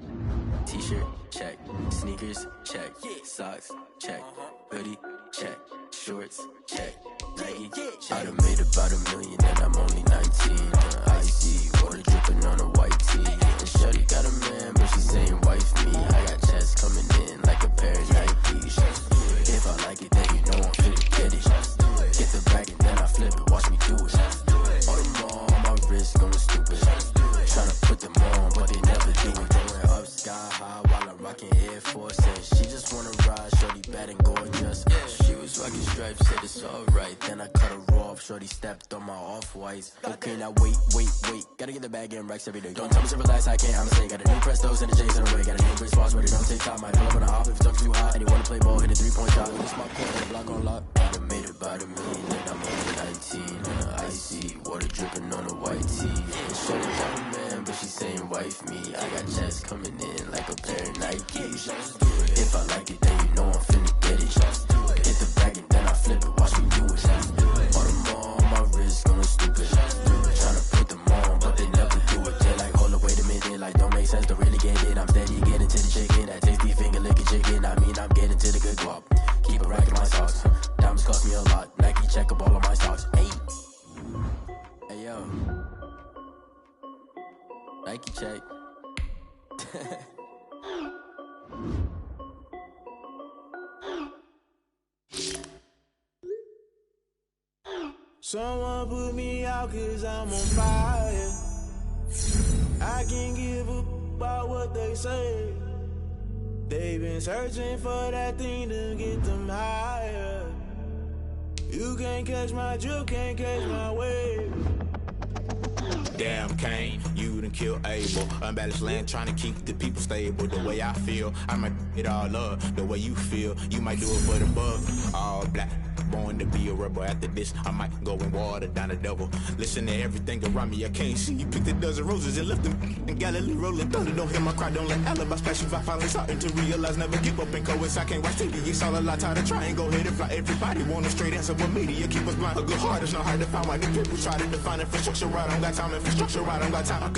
t-shirt check, sneakers check, socks check, hoodie check, shorts check, Nike check. I done made about $1 million and I'm only 19. Icy water dripping on a white tee. And shorty got a man, but she saying wife me. I got checks coming in like a pair of Nikes. If I like it, then you know I'm finna get it. Get the bag and then I flip it, watch me do it. All the more on my wrist going stupid. Tryna put them on, but they never do it. Going up sky high while I'm rocking Air Force. She just wanna ride, shorty bad and gorgeous. She was rocking stripes, said it's alright. Then I cut her off, shorty stepped on my off-whites. Okay, now wait. Gotta get the bag and racks every day. Don't tell me to relax, I can't, I'ma say. Got a new Prestos and a J's in the way. Got a new Chris Foss, but it don't take time. Might pull up on a hop if it's too hot. And you wanna play ball, hit a 3-point shot. This my point, block on lock. I done made about $1 million and I'm only 19. Icy water dripping on a white tee. And shorty got a man, but she saying wife me. I got checks coming in like a pair of Nikes. If I like it, then you know I'm finna get it. Hit the bag and then I flip it, watch me do it. All the more on my wrist going stupid. Tryna put them on, but they never do it. They're like, hold up, wait a minute, like don't make sense, don't really get it. I'm steady getting to the chicken, that tasty finger licking chicken. I mean, I'm getting to the good guap. Keep it racking my socks. Diamonds cost me a lot. Nike check up all of my stocks. Hey yo, Nike check. Someone put me out cause I'm on fire. I can't give a about what they say. They've been searching for that thing to get them higher. You can't catch my drift, can't catch my wave. Damn Kane, you done killed Abel. Unbalanced land, trying to keep the people stable. The way I feel, I might it all up. The way you feel, you might do it for the bug. All black, born to be a rebel. After this, I might go and water down the devil. Listen to everything around me, I can't see. You picked a dozen roses and left them in Galilee rolling thunder. Don't hear my cry, don't let alibis pass you. I finally starting to realize, never give up and coincide. I can't watch TV, it's all a lot. Tired of trying, go ahead and fly. Everybody want a straight answer, but media keep us blind. A good heart is not hard to find. Why the people try to define infrastructure right? I don't got time, infrastructure right, I don't got time.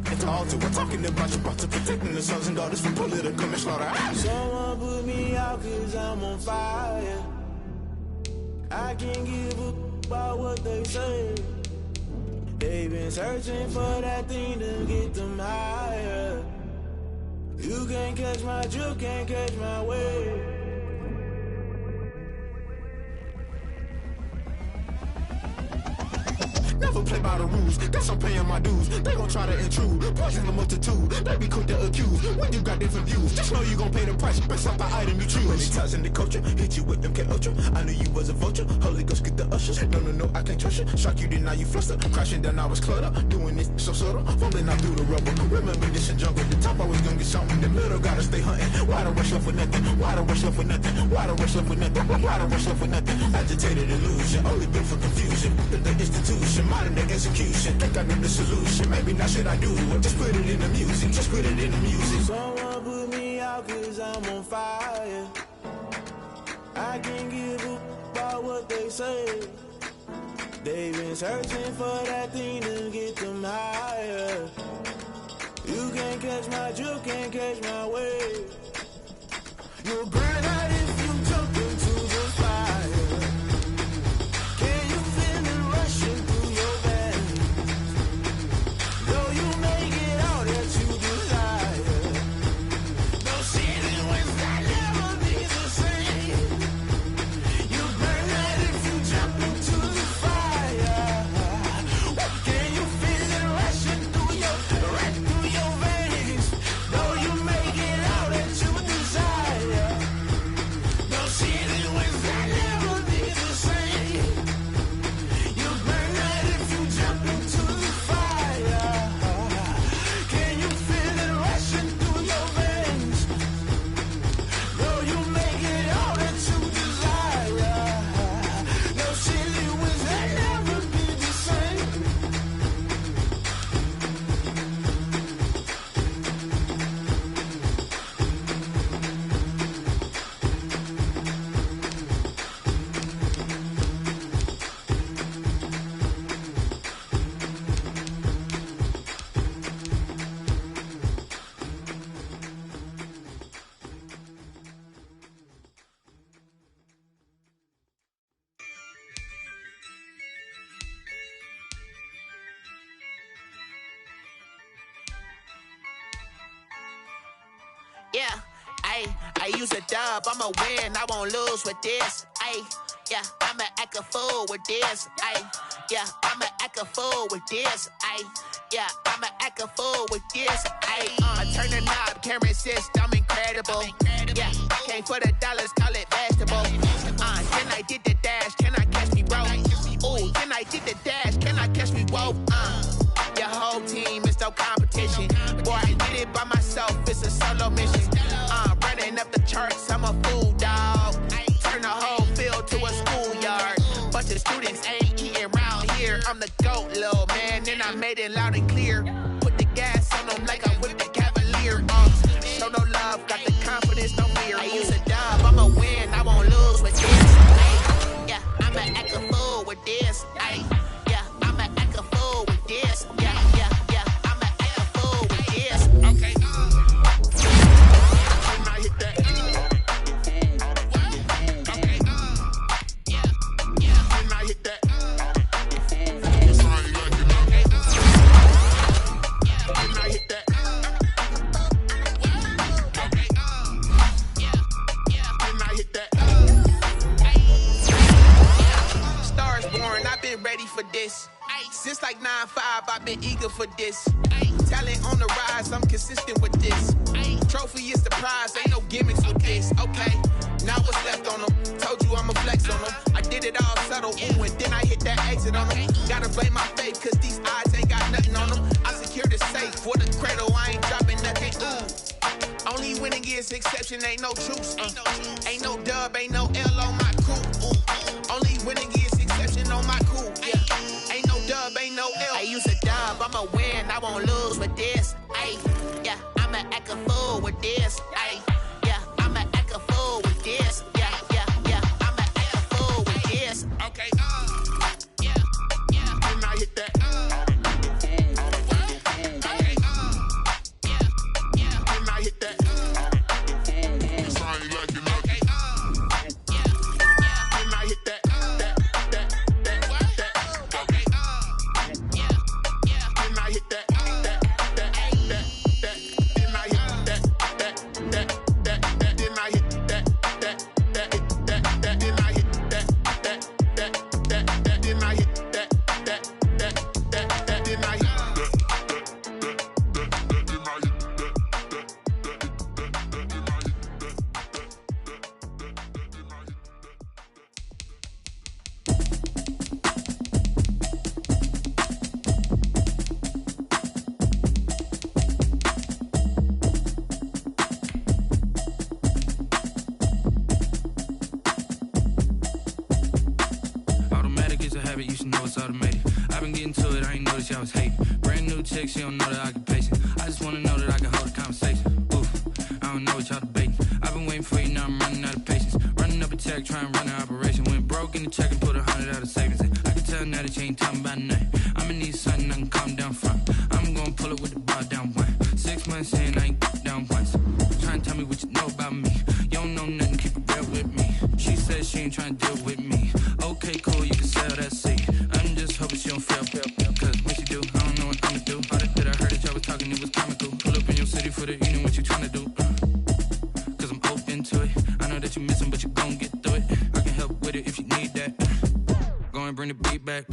It's all to we're talking about your about to protecting the sons and daughters from political manslaughter. Someone put me out cause I'm on fire. I can't give a about what they say. They've been searching for that thing to get them higher. You can't catch my drift, can't catch my wave. Never play by the rules, guess I'm paying my dues. They gon' try to intrude, poison the multitude. They be quick to accuse, when you got different views. Just know you gon' pay the price, based off the item you choose. Many times in the culture, hit you with them K-Ultra. I knew you was a vulture, Holy Ghost get the ushers. No, I can't trust you. Shock you, then now you fluster. Crashing down, I was cluttered. Doing this so subtle, fumbling out through the rubble. Remember this in jungle, the top always gonna get something. In the middle, gotta stay hunting. Why the rush left with nothing? Why the rush left with nothing? Why the rush left with nothing? Why the rush left with nothing? Agitated illusion, only built for confusion. The institution, modern day execution. Think I know the solution. Maybe not should I do it? Just put it in the music. Just put it in the music. Someone put me out cause I'm on fire. I can't give a about what they say. They've been searching for that thing to get them higher. You can't catch my drift, can't catch my wave. You'll burn out if you jump into the fire. Can you feel it rushing through your veins? Though you may get all that you desire, those seasons when that never be the same. You burn out if you jump into the fire. Can you feel it rushing through your veins? Though you may get all that you desire. Yeah, I use a dub, I'ma win, I won't lose with this. Yeah, I'ma act a fool with this. Yeah, I'ma act a fool with this. Yeah, I'ma act a fool with this. I turn the knob, can't resist, I'm incredible. Yeah, came for the dollars, call it vegetable. Can I get the dash? Can I catch me, bro? Ooh, can I get the dash? Can I catch me, whoa? Your whole team is no competition. Boy, I did it by myself, it's a solo mission. Running up the charts, I'm a fool, dog. Turn the whole field to a schoolyard. Bunch of students ain't eating round here. I'm the GOAT, little man, and I made it loud and clear. Put the gas on them like I'm with the Cavalier. Show no love, got the confidence, no fear. I use a dub, I'ma win, I won't lose with this. Yeah, I'ma act a fool with this. Yeah, I'ma act a fool with this. Yeah, I'ma act a fool with this. Okay. For this. Since like 9-5, I've been eager for this. Talent on the rise, I'm consistent with this. Trophy is the prize, ain't no gimmicks with this. Okay, now what's left on them? Told you I'ma flex on them. I did it all subtle, ooh, and then I hit that exit on them. Gotta blame my faith, cause these eyes ain't got nothing on them. I secured the safe for the cradle, I ain't dropping nothing, ooh. Only winning is exception, ain't no truce. Ain't no dub, ain't no L on my crew. Ooh. Only winning is exception on my crew. Yeah, ain't no dub, ain't no L. I use a dub, I'ma win, I won't lose with this. Yeah, I'ma act a fool with this. Yeah, I'ma act a fool with this. Yeah, I'ma act a fool with this. Okay. Yeah. Then I hit that. Then I hit that. She don't know the occupation. I just wanna know that I can hold a conversation. Oof, I don't know what y'all debating. I've been waiting for you, now I'm running out of patience. Running up a check, trying to run an operation. Went broke in the check and put 100 out of savings in. I can tell now that you ain't talking about nothing. I'ma need something I can calm down from. I'm gonna pull it with the bar down one. 6 months in, I ain't down once. Trying to tell me what you know about me. You don't know nothing, keep it real with me. She says she ain't trying to deal with me. Okay, cool, you can sell that seat. I'm just hoping she don't fail. Cause when she do, I don't know what I'ma do. All that I heard that y'all was talking, it was comical. Pull up in your city for the evening, what you tryna do? Cause I'm open to it. I know that you missing, but you gon' get through it. I can help with it if you need that. Go and bring the beat back.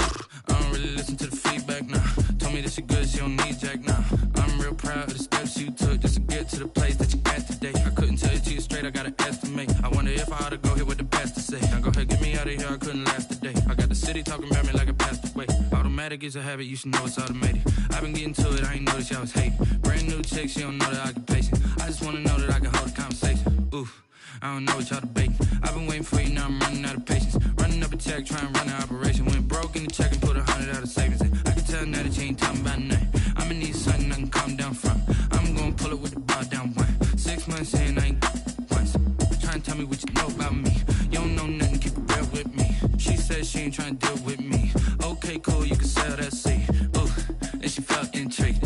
I don't really listen to the feedback, nah. Told me that she good, she don't need jack, nah. I'm real proud of the steps you took just to get to the place that you at today. I couldn't tell you to you straight, I gotta estimate. I wonder if I ought to go here with the best to say. Now go ahead, get me out of here, I couldn't last a day. I got the city talking about me like I passed away. Automatic is a habit, you should know it's automated. I've been getting to it, I ain't noticed y'all was hating. Brand new chick, she don't know the occupation. I just wanna know that I can hold a conversation. Oof, I don't know what y'all debating. I've been waiting for you, now I'm running out of patience. Running up a check, trying to run an operation. Went broke in the check and put 100 out of savings in. I can tell now that you ain't talking about nothing. I'ma need something I can calm down from. I'm gonna pull it with the bar down one. 6 months in, I ain't once. Trying to tell me what you know about me. You don't know nothing, keep it real with me. She says she ain't trying to deal with me. Okay, cool, you can sell that seat. Ooh, and she felt intrigued.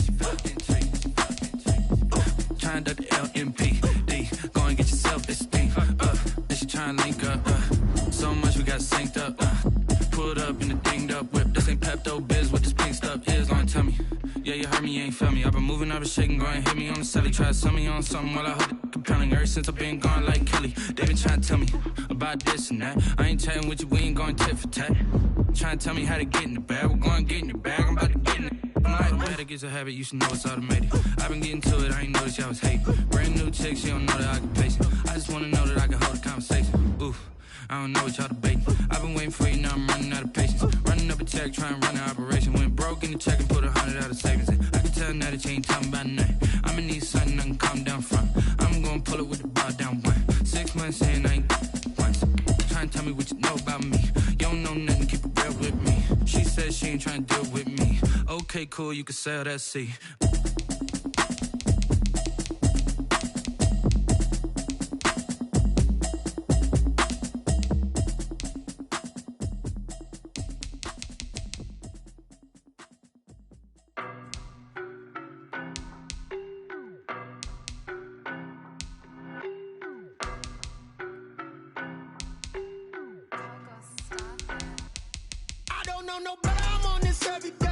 Trying to duck the LMPD. Go and get your self-esteem. And she trying to link up. So much we got synced up. Pulled up in a dinged up whip. This ain't Pepto-Biz, what this pink stuff is. Long tell me, Yeah, you heard me, you ain't felt me. I've been moving, I've been shaking, go and hit me on the celly. Try to sell me on something while I hope it compelling. Ever since I've been gone like Kelly, they been trying to tell me about this and that. I ain't chatting with you, we ain't going tit for tat. Trying to tell me how to get in the bag. We're going to get in your bag, I'm about to get in it. I'm like, better get a habit, you should know it's automated. I've been getting to it, I ain't noticed y'all was hating. Brand new chick, she don't know that I can pace it. I just wanna know that I can hold a conversation. Oof, I don't know what y'all debating. I've been waiting for you, now I'm running out of patience. Running up a check, trying to run an operation. Went broke in the check and put 100 out of savings in. I can tell now that you ain't talking about nothing. I'ma need something I can calm down from. I'm gonna pull it with the bar down one. 6 months in, I ain't once. Trying to tell me what you know about me. You don't know nothing, keep it real with me. She said she ain't trying to deal with me. Okay, cool, you can sell that seat. I don't know no better, I'm on this every day.